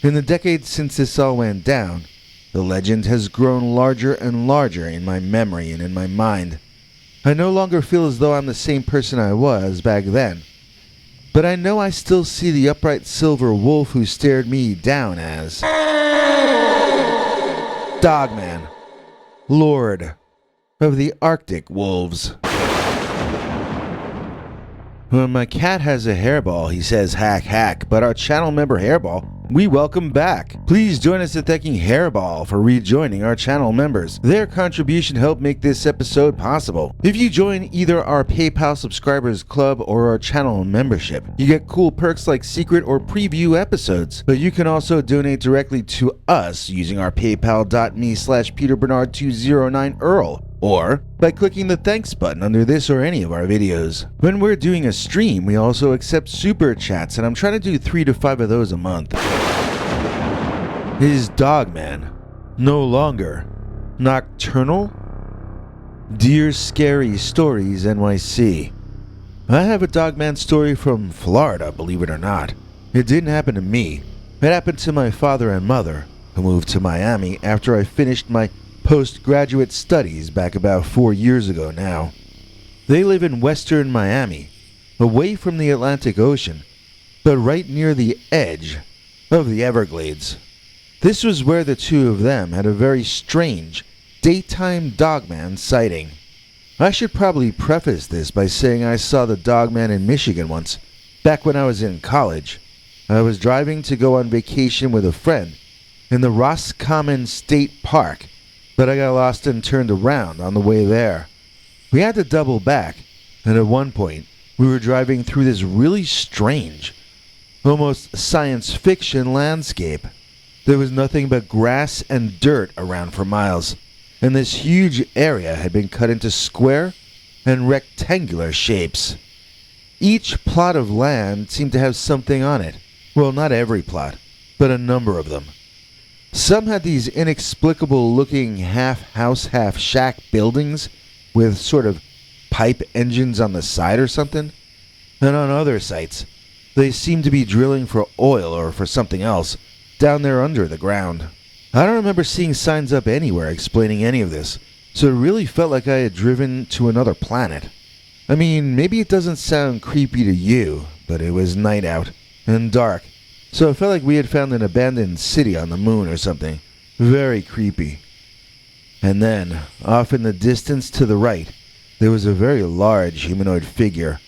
In the decades since this all went down, the legend has grown larger and larger in my memory and in my mind. I no longer feel as though I'm the same person I was back then, but I know I still see the upright silver wolf who stared me down as Dogman, Lord of the Arctic Wolves. When my cat has a hairball, he says hack hack, but our channel member Hairball, we welcome back. Please join us in thanking Hairball for rejoining our channel members. Their contribution helped make this episode possible. If you join either our PayPal subscribers club or our channel membership, you get cool perks like secret or preview episodes, but you can also donate directly to us using our paypal.me/PeterBernard2009Earl, or by clicking the thanks button under this or any of our videos. When we're doing a stream, we also accept super chats, and I'm trying to do 3 to 5 of those a month. Is Dogman no longer nocturnal? Dear Scary Stories NYC. I have a Dogman story from Florida, believe it or not. It didn't happen to me. It happened to my father and mother, who moved to Miami after I finished my postgraduate studies back about 4 years ago now. They live in western Miami, away from the Atlantic Ocean, but right near the edge of the Everglades. This was where the two of them had a very strange daytime Dogman sighting. I should probably preface this by saying I saw the Dogman in Michigan once, back when I was in college. I was driving to go on vacation with a friend in the Roscommon State Park, but I got lost and turned around on the way there. We had to double back, and at one point, we were driving through this really strange, almost science fiction landscape. There was nothing but grass and dirt around for miles, and this huge area had been cut into square and rectangular shapes. Each plot of land seemed to have something on it. Well, not every plot, but a number of them. Some had these inexplicable-looking half-house, half-shack buildings with sort of pipe engines on the side or something. And on other sites, they seemed to be drilling for oil or for something else down there under the ground. I don't remember seeing signs up anywhere explaining any of this, so it really felt like I had driven to another planet. I mean, maybe it doesn't sound creepy to you, but it was night out and dark, so it felt like we had found an abandoned city on the moon or something. Very creepy. And then, off in the distance to the right, there was a very large humanoid figure,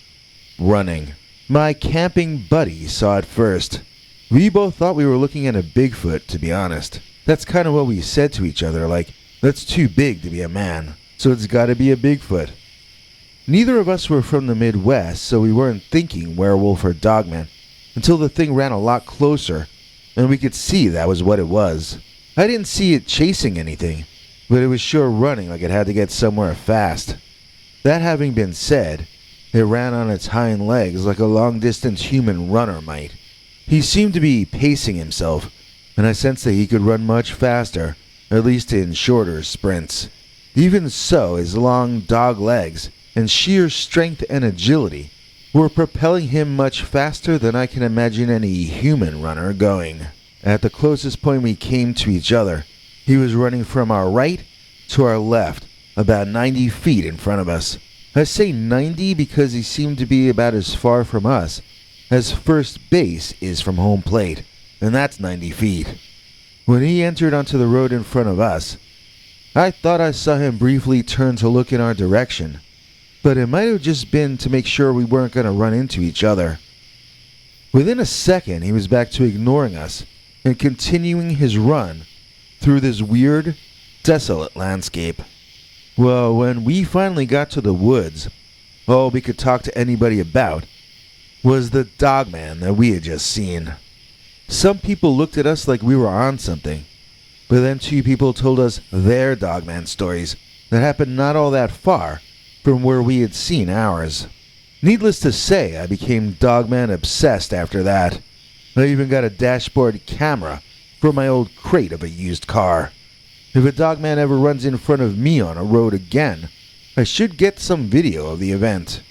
running. My camping buddy saw it first. We both thought we were looking at a Bigfoot, to be honest. That's kind of what we said to each other, like, that's too big to be a man, so it's gotta be a Bigfoot. Neither of us were from the Midwest, so we weren't thinking werewolf or Dogman, until the thing ran a lot closer, and we could see that was what it was. I didn't see it chasing anything, but it was sure running like it had to get somewhere fast. That having been said, It ran on its hind legs like a long-distance human runner might. He seemed to be pacing himself, and I sensed that he could run much faster, at least in shorter sprints. Even so, his long dog legs and sheer strength and agility were propelling him much faster than I can imagine any human runner going. At the closest point we came to each other, he was running from our right to our left, about 90 feet in front of us. I say 90 because he seemed to be about as far from us as first base is from home plate, and that's 90 feet. When he entered onto the road in front of us, I thought I saw him briefly turn to look in our direction, but it might have just been to make sure we weren't going to run into each other. Within a second, he was back to ignoring us and continuing his run through this weird, desolate landscape. Well, when we finally got to the woods, all we could talk to anybody about was the Dogman that we had just seen. Some people looked at us like we were on something, but then two people told us their Dogman stories that happened not all that far from where we had seen ours. Needless to say, I became Dogman obsessed after that. I even got a dashboard camera for my old crate of a used car. If a Dogman ever runs in front of me on a road again, I should get some video of the event.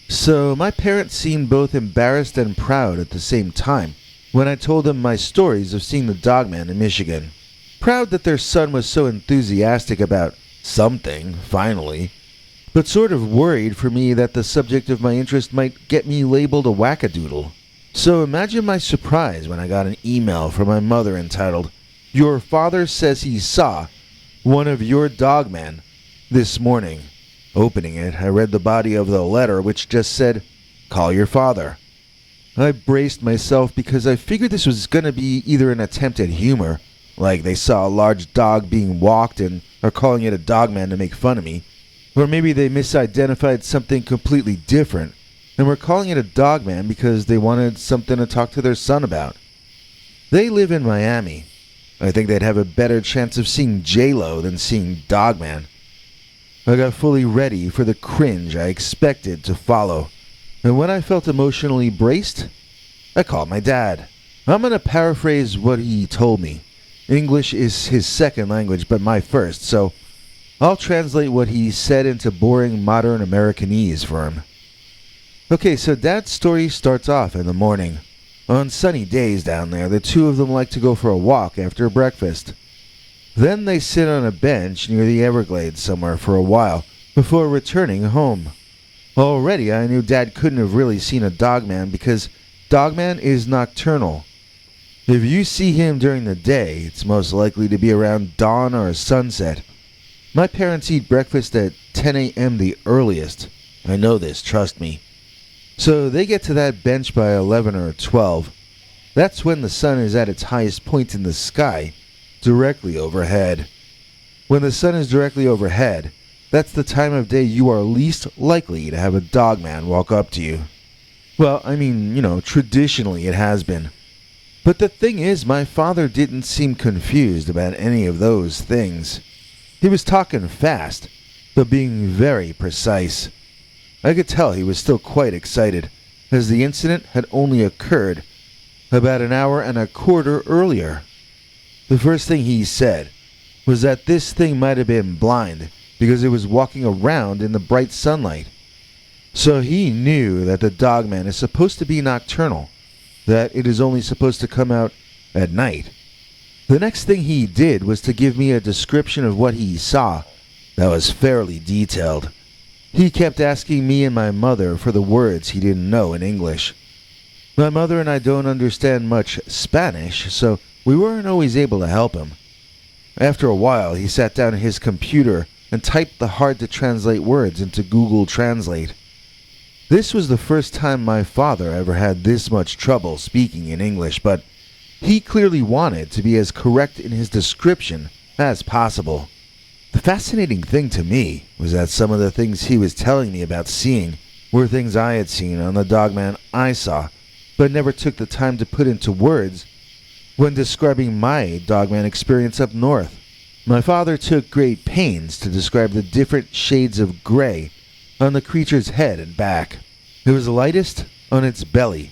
So my parents seemed both embarrassed and proud at the same time when I told them my stories of seeing the Dogman in Michigan. Proud that their son was so enthusiastic about something, finally, but sort of worried for me that the subject of my interest might get me labeled a wackadoodle. So imagine my surprise when I got an email from my mother entitled, "Your father says he saw one of your Dogmen this morning." Opening it, I read the body of the letter, which just said, "Call your father." I braced myself because I figured this was going to be either an attempt at humor, like they saw a large dog being walked and are calling it a Dogman to make fun of me, or maybe they misidentified something completely different and were calling it a Dogman because they wanted something to talk to their son about. They live in Miami. I think they'd have a better chance of seeing J-Lo than seeing Dogman. I got fully ready for the cringe I expected to follow, and when I felt emotionally braced, I called my dad. I'm going to paraphrase what he told me. English is his second language, but my first, so I'll translate what he said into boring modern Americanese for him. Okay, so Dad's story starts off in the morning. On sunny days down there, the two of them like to go for a walk after breakfast. Then they sit on a bench near the Everglades somewhere for a while before returning home. Already I knew Dad couldn't have really seen a Dogman because Dogman is nocturnal. If you see him during the day, it's most likely to be around dawn or sunset. My parents eat breakfast at 10 a.m. the earliest. I know this, trust me. So they get to that bench by 11 or 12. That's when the sun is at its highest point in the sky, directly overhead. When the sun is directly overhead, that's the time of day you are least likely to have a Dogman walk up to you. Well, I mean, traditionally it has been. But the thing is, my father didn't seem confused about any of those things. He was talking fast, but being very precise. I could tell he was still quite excited, as the incident had only occurred about an hour and a quarter earlier. The first thing he said was that this thing might have been blind because it was walking around in the bright sunlight. So he knew that the Dogman is supposed to be nocturnal, that it is only supposed to come out at night. The next thing he did was to give me a description of what he saw that was fairly detailed. He kept asking me and my mother for the words he didn't know in English. My mother and I don't understand much Spanish, so we weren't always able to help him. After a while, he sat down at his computer and typed the hard-to-translate words into Google Translate. This was the first time my father ever had this much trouble speaking in English, but he clearly wanted to be as correct in his description as possible. The fascinating thing to me was that some of the things he was telling me about seeing were things I had seen on the Dogman I saw, but never took the time to put into words when describing my Dogman experience up north. My father took great pains to describe the different shades of gray on the creature's head and back. It was lightest on its belly,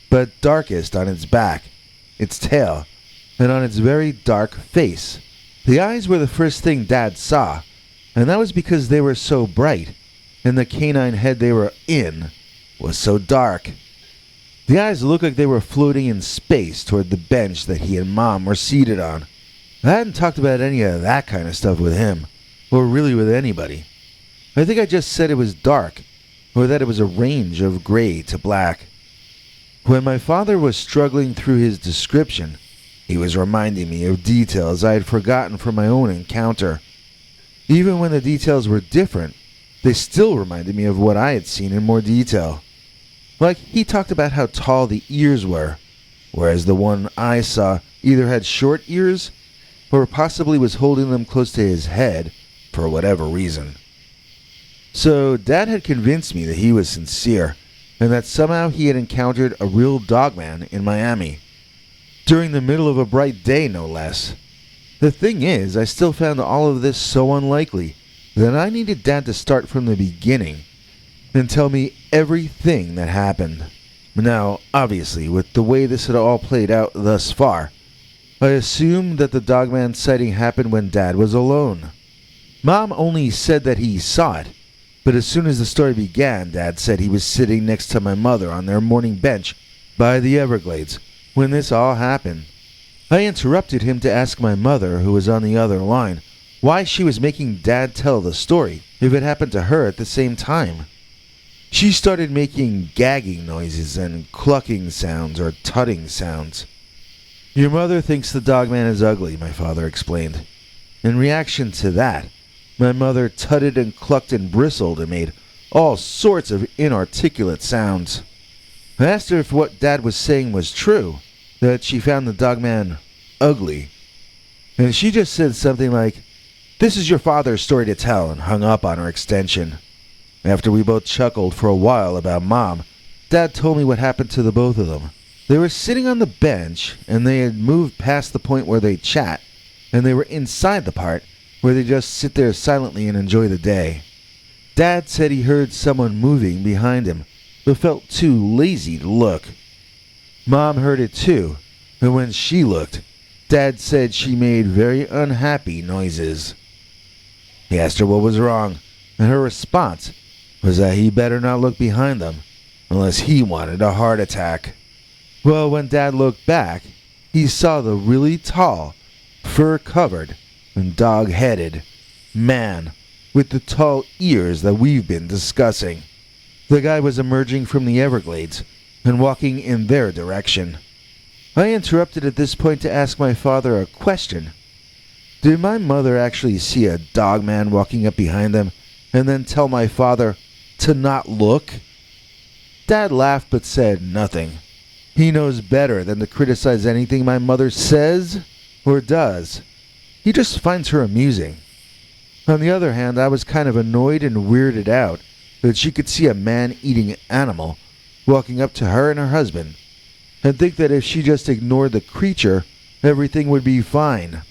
but darkest on its back, its tail, and on its very dark face. The eyes were the first thing Dad saw, and that was because they were so bright, and the canine head they were in was so dark. The eyes looked like they were floating in space toward the bench that he and Mom were seated on. I hadn't talked about any of that kind of stuff with him, or really with anybody. I think I just said it was dark, or that it was a range of gray to black. When my father was struggling through his description, he was reminding me of details I had forgotten from my own encounter. Even when the details were different, they still reminded me of what I had seen in more detail. Like, he talked about how tall the ears were, whereas the one I saw either had short ears or possibly was holding them close to his head for whatever reason. So Dad had convinced me that he was sincere, and that somehow he had encountered a real Dogman in Miami. During the middle of a bright day, no less. The thing is, I still found all of this so unlikely that I needed Dad to start from the beginning and tell me everything that happened. Now, obviously, with the way this had all played out thus far, I assumed that the Dogman sighting happened when Dad was alone. Mom only said that he saw it, but as soon as the story began, Dad said he was sitting next to my mother on their morning bench by the Everglades when this all happened. I interrupted him to ask my mother, who was on the other line, why she was making Dad tell the story if it happened to her at the same time. She started making gagging noises and clucking sounds or tutting sounds. Your mother thinks the Dogman is ugly, my father explained. In reaction to that, my mother tutted and clucked and bristled and made all sorts of inarticulate sounds. I asked her if what Dad was saying was true, that she found the Dogman ugly. And she just said something like, "This is your father's story to tell," and hung up on her extension. After we both chuckled for a while about Mom, Dad told me what happened to the both of them. They were sitting on the bench, and they had moved past the point where they chat, and they were inside the part where they just sit there silently and enjoy the day. Dad said he heard someone moving behind him, but felt too lazy to look. Mom heard it too, and when she looked, Dad said she made very unhappy noises. He asked her what was wrong, and her response was that he better not look behind them unless he wanted a heart attack. Well, when Dad looked back, he saw the really tall, fur-covered, and dog-headed man with the tall ears that we've been discussing. The guy was emerging from the Everglades and walking in their direction. I interrupted at this point to ask my father a question. Did my mother actually see a Dogman walking up behind them and then tell my father to not look? Dad laughed but said nothing. He knows better than to criticize anything my mother says or does. He just finds her amusing. On the other hand, I was kind of annoyed and weirded out that she could see a man-eating animal walking up to her and her husband and think that if she just ignored the creature, everything would be fine.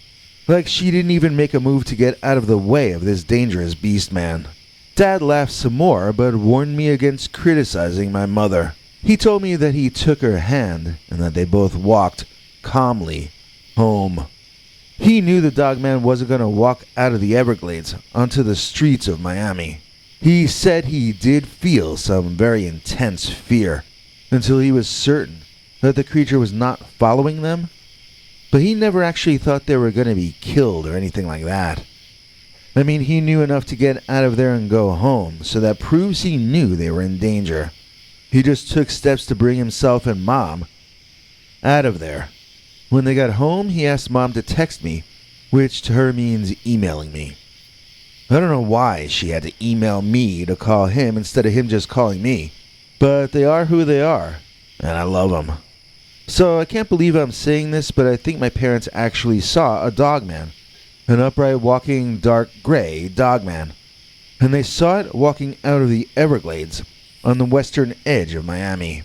Like she didn't even make a move to get out of the way of this dangerous beast man. Dad laughed some more, but warned me against criticizing my mother. He told me that he took her hand and that they both walked calmly home. He knew the Dogman wasn't going to walk out of the Everglades onto the streets of Miami. He said he did feel some very intense fear until he was certain that the creature was not following them, but he never actually thought they were going to be killed or anything like that. I mean, he knew enough to get out of there and go home, so that proves he knew they were in danger. He just took steps to bring himself and Mom out of there. When they got home, he asked Mom to text me, which to her means emailing me. I don't know why she had to email me to call him instead of him just calling me, but they are who they are, and I love them. So I can't believe I'm saying this, but I think my parents actually saw a Dogman, an upright walking dark gray Dogman, and they saw it walking out of the Everglades on the western edge of Miami.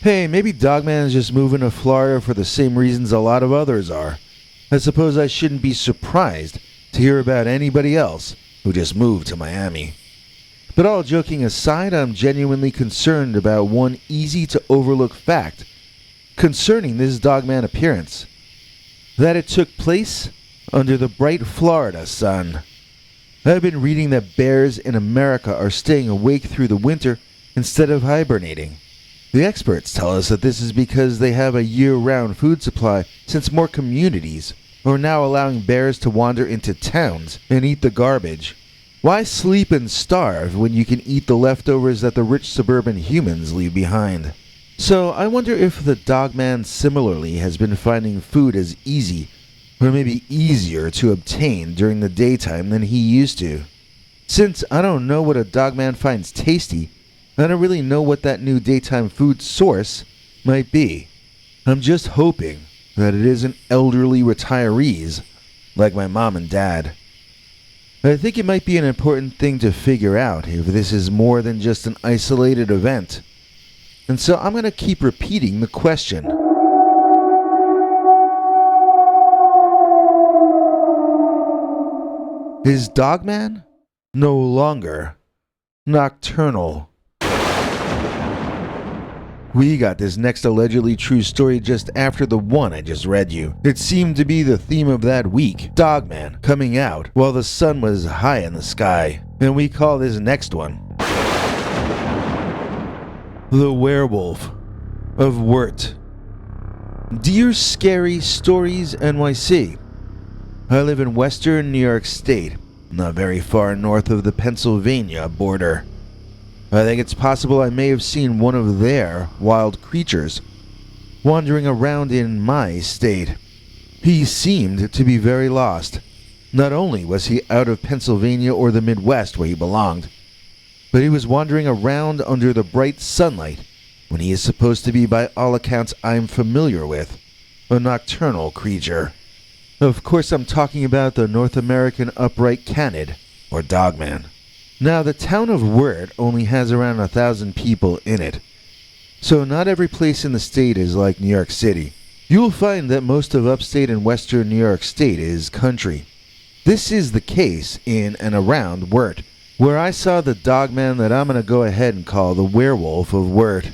Hey, maybe Dogman is just moving to Florida for the same reasons a lot of others are. I suppose I shouldn't be surprised to hear about anybody else who just moved to Miami. But all joking aside, I'm genuinely concerned about one easy to overlook fact concerning this Dogman appearance. That it took place under the bright Florida sun. I've been reading that bears in America are staying awake through the winter instead of hibernating. The experts tell us that this is because they have a year-round food supply, since more communities are now allowing bears to wander into towns and eat the garbage. Why sleep and starve when you can eat the leftovers that the rich suburban humans leave behind? So I wonder if the Dogman similarly has been finding food as easy, or maybe easier to obtain during the daytime than he used to. Since I don't know what a Dogman finds tasty, I don't really know what that new daytime food source might be. I'm just hoping that it isn't elderly retirees like my mom and dad. I think it might be an important thing to figure out if this is more than just an isolated event. And so I'm going to keep repeating the question. Is Dogman no longer nocturnal? We got this next allegedly true story just after the one I just read you. It seemed to be the theme of that week, Dogman coming out while the sun was high in the sky. And we call this next one The Werewolf of Wurt. Dear Scary Stories NYC, I live in western New York State, not very far north of the Pennsylvania border. I think it's possible I may have seen one of their wild creatures wandering around in my state. He seemed to be very lost. Not only was he out of Pennsylvania or the Midwest where he belonged, but he was wandering around under the bright sunlight when he is supposed to be, by all accounts I'm familiar with, a nocturnal creature. Of course I'm talking about the North American upright canid, or Dogman. Now, the town of Wurt only has around 1,000 people in it, so not every place in the state is like New York City. You'll find that most of upstate and western New York State is country. This is the case in and around Wurt, where I saw the Dogman that I'm going to go ahead and call the Werewolf of Wurt.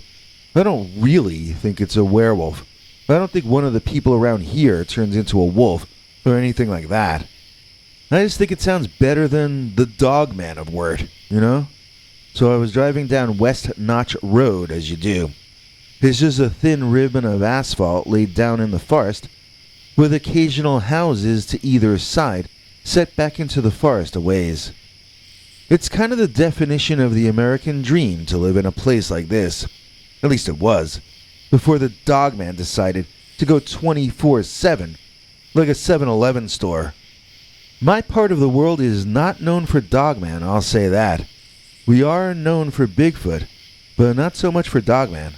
I don't really think it's a werewolf. I don't think one of the people around here turns into a wolf or anything like that. I just think it sounds better than the Dogman of Wurt, you know? So I was driving down West Notch Road, as you do. It's just a thin ribbon of asphalt laid down in the forest, with occasional houses to either side set back into the forest a ways. It's kind of the definition of the American dream to live in a place like this. At least it was, before the Dogman decided to go 24/7, like a 7-Eleven store. My part of the world is not known for Dogman, I'll say that. We are known for Bigfoot, but not so much for Dogman.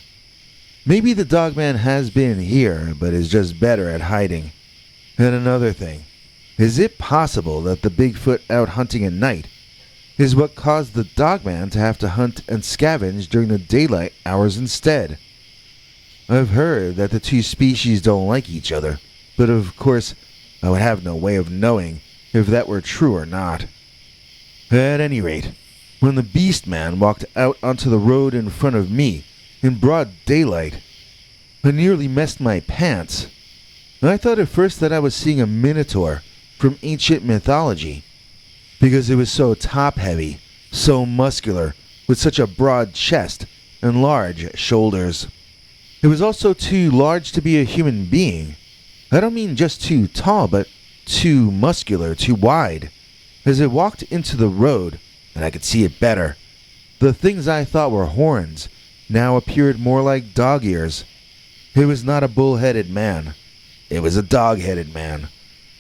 Maybe the Dogman has been here, but is just better at hiding. And another thing, is it possible that the Bigfoot out hunting at night is what caused the Dogman to have to hunt and scavenge during the daylight hours instead? I've heard that the two species don't like each other, but of course, I would have no way of knowing if that were true or not. At any rate, when the Beast Man walked out onto the road in front of me in broad daylight, I nearly messed my pants. I thought at first that I was seeing a minotaur from ancient mythology, because it was so top-heavy, so muscular, with such a broad chest and large shoulders. It was also too large to be a human being. I don't mean just too tall, but too muscular, too wide. As it walked into the road, and I could see it better, the things I thought were horns now appeared more like dog ears. It was not a bull-headed man. It was a dog-headed man,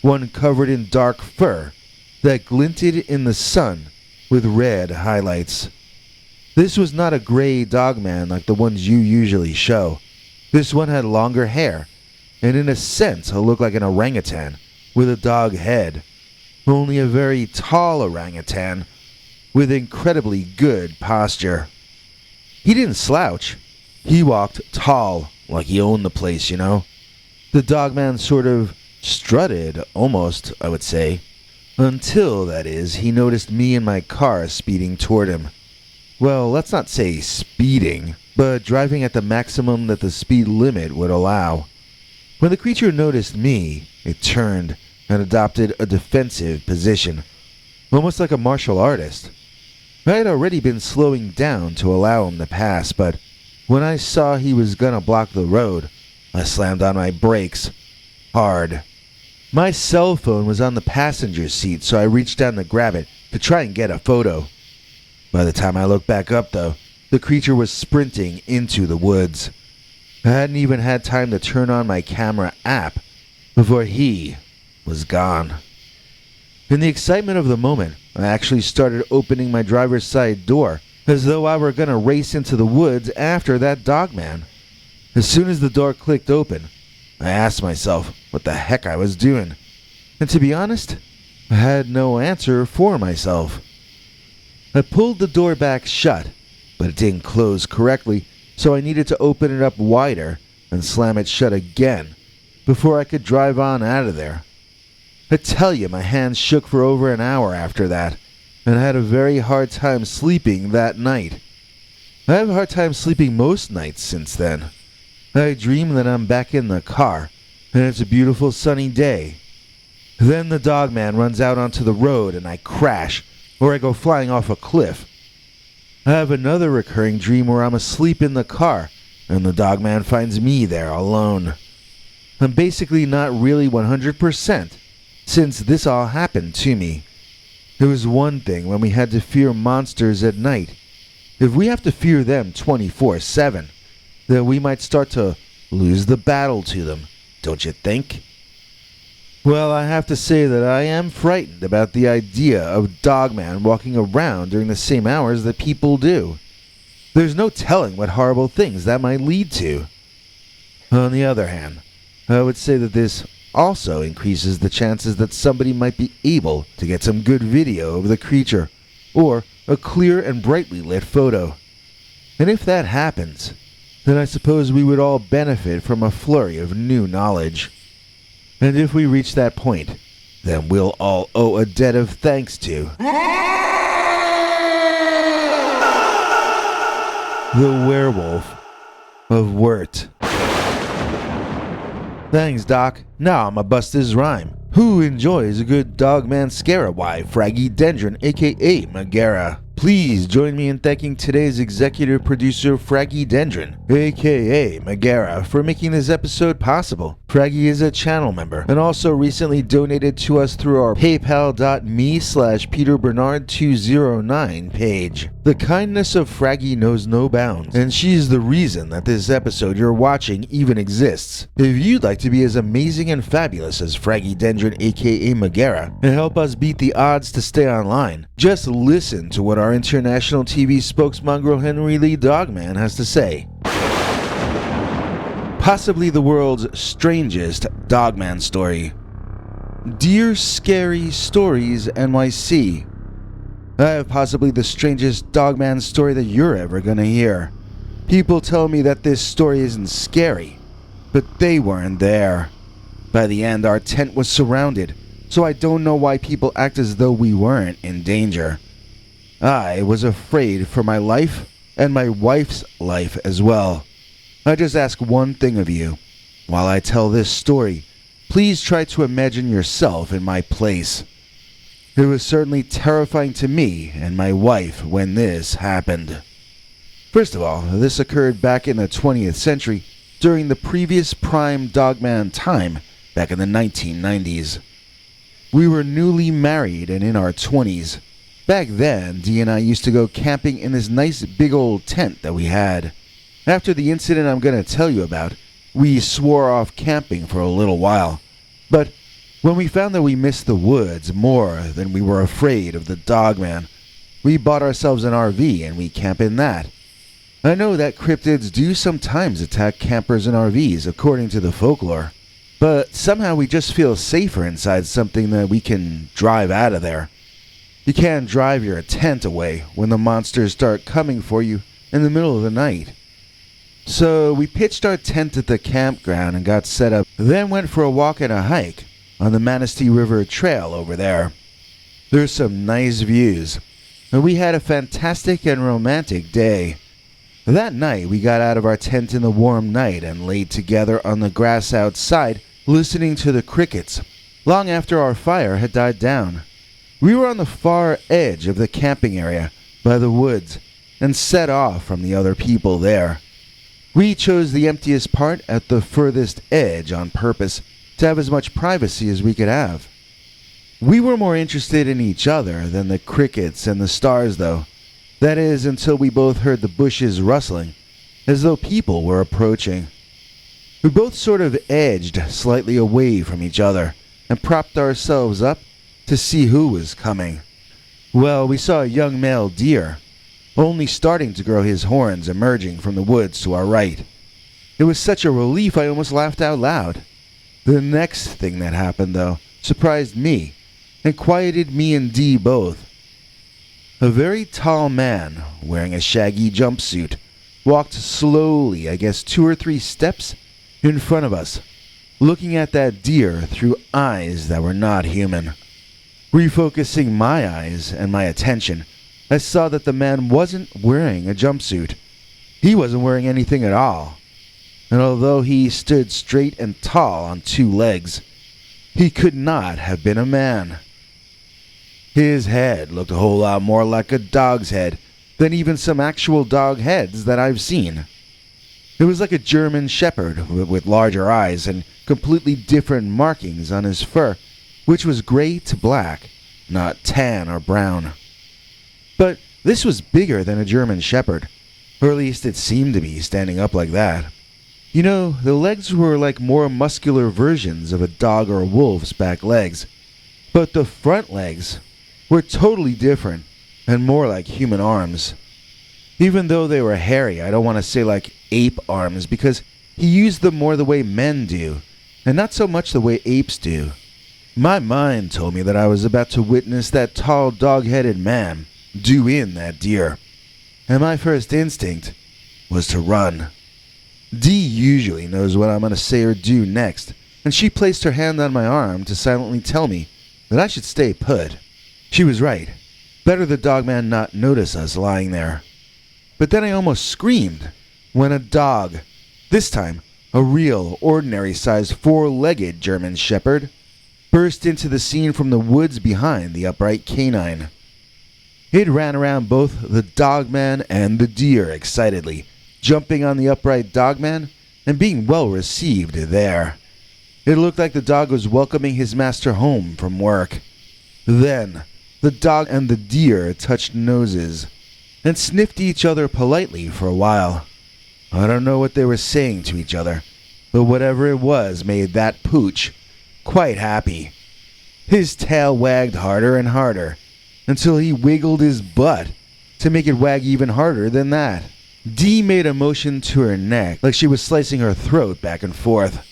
one covered in dark fur that glinted in the sun with red highlights. This was not a gray Dogman like the ones you usually show. This one had longer hair, and in a sense looked like an orangutan with a dog head, only a very tall orangutan with incredibly good posture. He didn't slouch. He walked tall, like he owned the place, you know. The Dogman sort of strutted, almost, I would say, until, that is, he noticed me and my car speeding toward him. Well, let's not say speeding, but driving at the maximum that the speed limit would allow. When the creature noticed me, it turned and adopted a defensive position, almost like a martial artist. I had already been slowing down to allow him to pass, but when I saw he was gonna block the road, I slammed on my brakes hard. My cell phone was on the passenger seat, so I reached down to grab it to try and get a photo. By the time I looked back up, though, the creature was sprinting into the woods. I hadn't even had time to turn on my camera app before he was gone. In the excitement of the moment, I actually started opening my driver's side door as though I were going to race into the woods after that Dogman. As soon as the door clicked open, I asked myself what the heck I was doing. And to be honest, I had no answer for myself. I pulled the door back shut, but it didn't close correctly, so I needed to open it up wider and slam it shut again before I could drive on out of there. I tell you, my hands shook for over an hour after that, and I had a very hard time sleeping that night. I have a hard time sleeping most nights since then. I dream that I'm back in the car, and it's a beautiful sunny day. Then the Dogman runs out onto the road and I crash, or I go flying off a cliff. I have another recurring dream where I'm asleep in the car, and the Dogman finds me there alone. I'm basically not really 100%, since this all happened to me. It was one thing when we had to fear monsters at night. If we have to fear them 24/7, then we might start to lose the battle to them, don't you think? Well, I have to say that I am frightened about the idea of Dogman walking around during the same hours that people do. There's no telling what horrible things that might lead to. On the other hand, I would say that this also increases the chances that somebody might be able to get some good video of the creature, or a clear and brightly lit photo. And if that happens, then I suppose we would all benefit from a flurry of new knowledge. And if we reach that point, then we'll all owe a debt of thanks to the Werewolf of Wurt. Thanks, Doc. Now I'ma bust this rhyme. Who enjoys a good Dogman scare? Why, Fraggy Dendron, aka Megara. Please join me in thanking today's executive producer, Fraggy Dendron, aka Megara, for making this episode possible. Fraggy is a channel member and also recently donated to us through our paypal.me/PeterBernard209 page. The kindness of Fraggy knows no bounds, and she's the reason that this episode you're watching even exists. If you'd like to be as amazing and fabulous as Fraggy Dendron, aka Megara, and help us beat the odds to stay online, just listen to what our international TV spokesmongrel Henry Lee Dogman has to say. Possibly the world's strangest Dogman story. Dear Scary Stories NYC, I have possibly the strangest Dogman story that you're ever gonna hear. People tell me that this story isn't scary, but they weren't there. By the end, our tent was surrounded, so I don't know why people act as though we weren't in danger. I was afraid for my life and my wife's life as well. I just ask one thing of you. While I tell this story, please try to imagine yourself in my place. It was certainly terrifying to me and my wife when this happened. First of all, this occurred back in the 20th century during the previous prime Dogman time back in the 1990s. We were newly married and in our 20s. Back then, Dee and I used to go camping in this nice big old tent that we had. After the incident I'm going to tell you about, we swore off camping for a little while. But when we found that we missed the woods more than we were afraid of the Dogman, we bought ourselves an RV and we camp in that. I know that cryptids do sometimes attack campers in RVs according to the folklore, but somehow we just feel safer inside something that we can drive out of there. You can't drive your tent away when the monsters start coming for you in the middle of the night. So we pitched our tent at the campground and got set up, then went for a walk and a hike on the Manistee River Trail over there. There's some nice views. and we had a fantastic and romantic day. That night, we got out of our tent in the warm night and laid together on the grass outside, listening to the crickets, long after our fire had died down. We were on the far edge of the camping area, by the woods, and set off from the other people there. We chose the emptiest part at the furthest edge on purpose to have as much privacy as we could have. We were more interested in each other than the crickets and the stars, though. That is, until we both heard the bushes rustling, as though people were approaching. We both sort of edged slightly away from each other and propped ourselves up to see who was coming. Well, we saw a young male deer, only starting to grow his horns, emerging from the woods to our right. It was such a relief I almost laughed out loud. The next thing that happened, though, surprised me and quieted me and Dee both. A very tall man, wearing a shaggy jumpsuit, walked slowly, I guess 2 or 3 steps, in front of us, looking at that deer through eyes that were not human. Refocusing my eyes and my attention, I saw that the man wasn't wearing a jumpsuit. He wasn't wearing anything at all. And although he stood straight and tall on 2 legs, he could not have been a man. His head looked a whole lot more like a dog's head than even some actual dog heads that I've seen. It was like a German shepherd with larger eyes and completely different markings on his fur, which was gray to black, not tan or brown. But this was bigger than a German shepherd, or at least it seemed to be standing up like that. You know, the legs were like more muscular versions of a dog or a wolf's back legs, but the front legs were totally different and more like human arms. Even though they were hairy, I don't want to say like ape arms, because he used them more the way men do, and not so much the way apes do. My mind told me that I was about to witness that tall dog-headed man do in that deer, and my first instinct was to run. Dee usually knows what I'm going to say or do next, and she placed her hand on my arm to silently tell me that I should stay put. She was right. Better the dogman not notice us lying there. But then I almost screamed when a dog, this time a real, ordinary-sized 4-legged German shepherd, burst into the scene from the woods behind the upright canine. It ran around both the dogman and the deer excitedly, jumping on the upright dogman and being well received there. It looked like the dog was welcoming his master home from work. Then the dog and the deer touched noses and sniffed each other politely for a while. I don't know what they were saying to each other, but whatever it was made that pooch quite happy. His tail wagged harder and harder until he wiggled his butt to make it wag even harder than that. Dee made a motion to her neck like she was slicing her throat back and forth.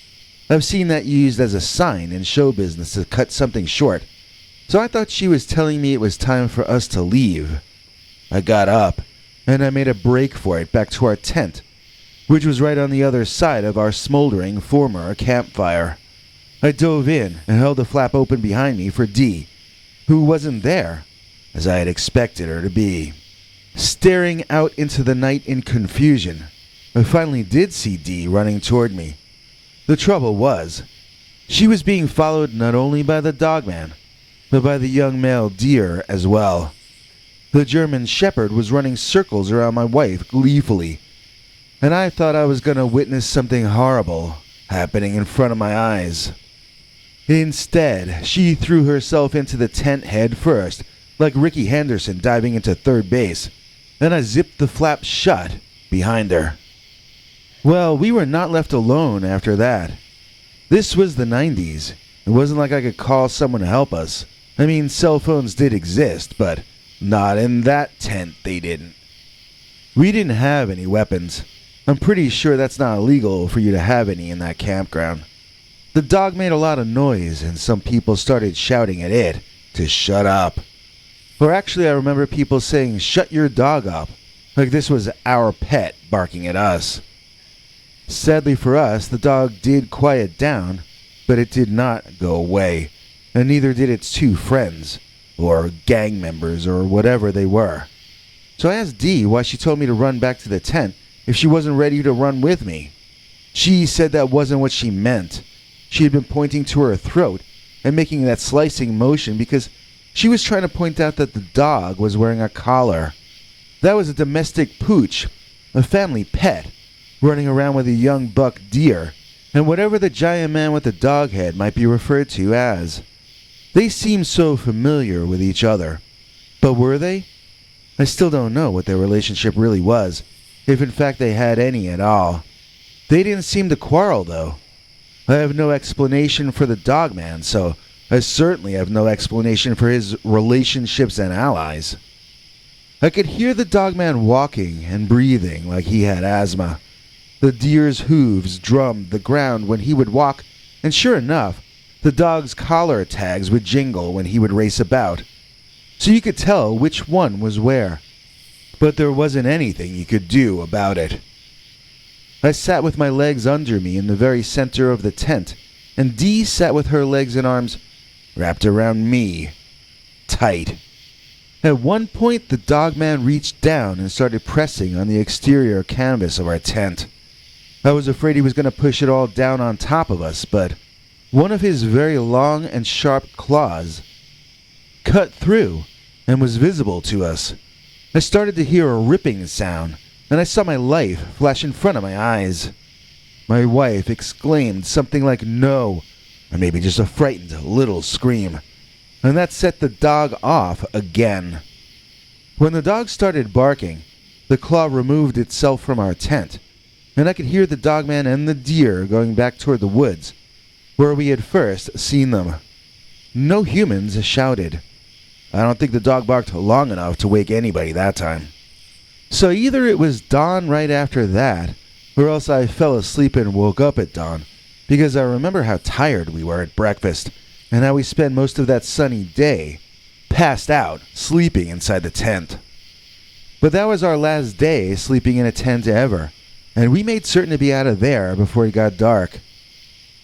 I've seen that used as a sign in show business to cut something short, so I thought she was telling me it was time for us to leave. I got up, and I made a break for it back to our tent, which was right on the other side of our smoldering former campfire. I dove in and held the flap open behind me for Dee, who wasn't there, as I had expected her to be. Staring out into the night in confusion, I finally did see Dee running toward me. The trouble was, she was being followed not only by the dogman, but by the young male deer as well. The German shepherd was running circles around my wife gleefully, and I thought I was going to witness something horrible happening in front of my eyes. Instead, she threw herself into the tent head first, like Ricky Henderson diving into third base, and I zipped the flap shut behind her. Well, we were not left alone after that. This was the 90s. It wasn't like I could call someone to help us. I mean, cell phones did exist, but not in that tent they didn't. We didn't have any weapons. I'm pretty sure that's not illegal for you to have any in that campground. The dog made a lot of noise, and some people started shouting at it to shut up. Or actually, I remember people saying, "Shut your dog up," like this was our pet barking at us. Sadly for us, the dog did quiet down, but it did not go away, and neither did its 2 friends, or gang members, or whatever they were. So I asked Dee why she told me to run back to the tent if she wasn't ready to run with me. She said that wasn't what she meant. She had been pointing to her throat and making that slicing motion because she was trying to point out that the dog was wearing a collar. That was a domestic pooch, a family pet, running around with a young buck deer, and whatever the giant man with the dog head might be referred to as. They seemed so familiar with each other. But were they? I still don't know what their relationship really was, if in fact they had any at all. They didn't seem to quarrel, though. I have no explanation for the Dogman, so I certainly have no explanation for his relationships and allies. I could hear the Dogman walking and breathing like he had asthma. The deer's hooves drummed the ground when he would walk, and sure enough, the dog's collar tags would jingle when he would race about, so you could tell which one was where. But there wasn't anything you could do about it. I sat with my legs under me in the very center of the tent, and Dee sat with her legs and arms wrapped around me, tight. At one point, the Dogman reached down and started pressing on the exterior canvas of our tent. I was afraid he was going to push it all down on top of us, but one of his very long and sharp claws cut through and was visible to us. I started to hear a ripping sound, and I saw my life flash in front of my eyes. My wife exclaimed something like "no," or maybe just a frightened little scream, and that set the dog off again. When the dog started barking, the claw removed itself from our tent, and I could hear the Dogman and the deer going back toward the woods, where we had first seen them. No humans shouted. I don't think the dog barked long enough to wake anybody that time. So either it was dawn right after that, or else I fell asleep and woke up at dawn, because I remember how tired we were at breakfast, and how we spent most of that sunny day passed out, sleeping inside the tent. But that was our last day sleeping in a tent ever, and we made certain to be out of there before it got dark.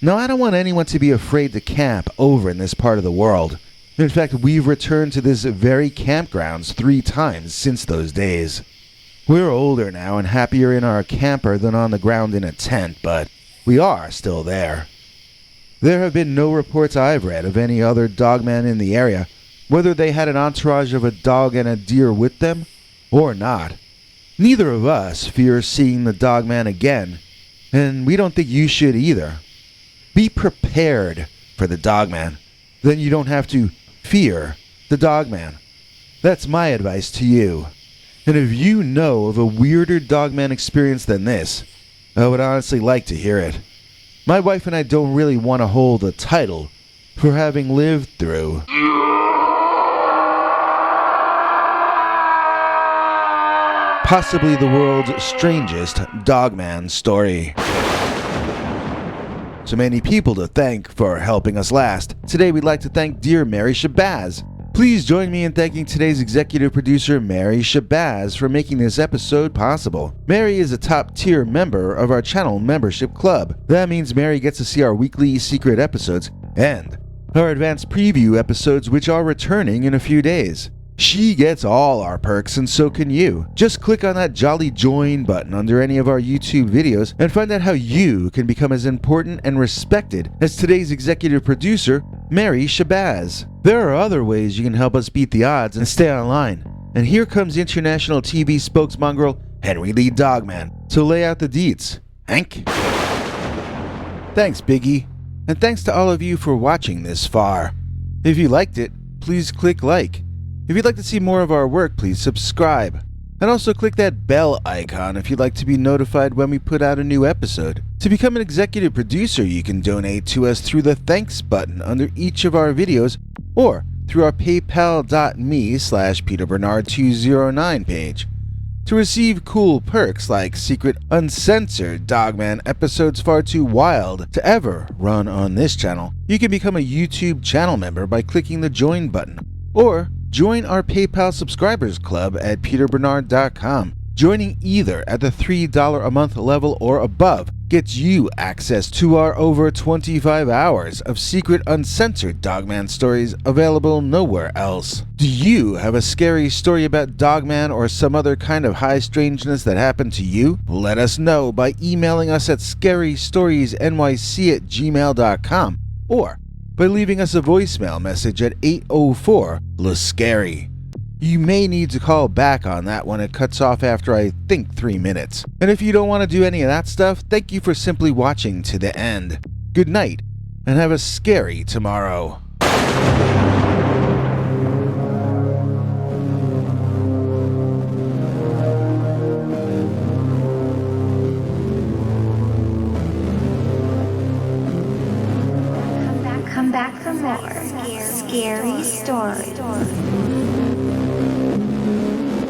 Now, I don't want anyone to be afraid to camp over in this part of the world. In fact, we've returned to this very campgrounds 3 times since those days. We're older now and happier in our camper than on the ground in a tent, but we are still there. There have been no reports I've read of any other Dogman in the area, whether they had an entourage of a dog and a deer with them or not. Neither of us fears seeing the Dogman again, and we don't think you should either. Be prepared for the Dogman. Then you don't have to fear the Dogman. That's my advice to you. And if you know of a weirder Dogman experience than this, I would honestly like to hear it. My wife and I don't really want to hold a title for having lived through possibly the world's strangest Dogman story. So many people to thank for helping us last. Today we'd like to thank dear Mary Shabazz. Please join me in thanking today's executive producer Mary Shabazz for making this episode possible. Mary is a top tier member of our channel membership club. That means Mary gets to see our weekly secret episodes and our advanced preview episodes, which are returning in a few days. She gets all our perks, and so can you. Just click on that jolly join button under any of our YouTube videos and find out how you can become as important and respected as today's executive producer, Mary Shabazz. There are other ways you can help us beat the odds and stay online. And here comes international TV spokesmongrel Henry Lee Dogman to lay out the deets. Hank? Thanks, Biggie. And thanks to all of you for watching this far. If you liked it, please click like. If you'd like to see more of our work, please subscribe. And also click that bell icon if you'd like to be notified when we put out a new episode. To become an executive producer, you can donate to us through the thanks button under each of our videos or through our paypal.me/PeterBernard209 page. To receive cool perks like secret uncensored Dogman episodes far too wild to ever run on this channel, you can become a YouTube channel member by clicking the join button, or join our PayPal subscribers club at peterbernard.com. Joining either at the $3 a month level or above gets you access to our over 25 hours of secret uncensored Dogman stories available nowhere else. Do you have a scary story about Dogman or some other kind of high strangeness that happened to you? Let us know by emailing us at scarystoriesnyc@gmail.com or by leaving us a voicemail message at 804-LA-SCARY. You may need to call back on that one. It cuts off after, I think, 3 minutes. And if you don't want to do any of that stuff, thank you for simply watching to the end. Good night, and have a scary tomorrow. Come back for more scary stories.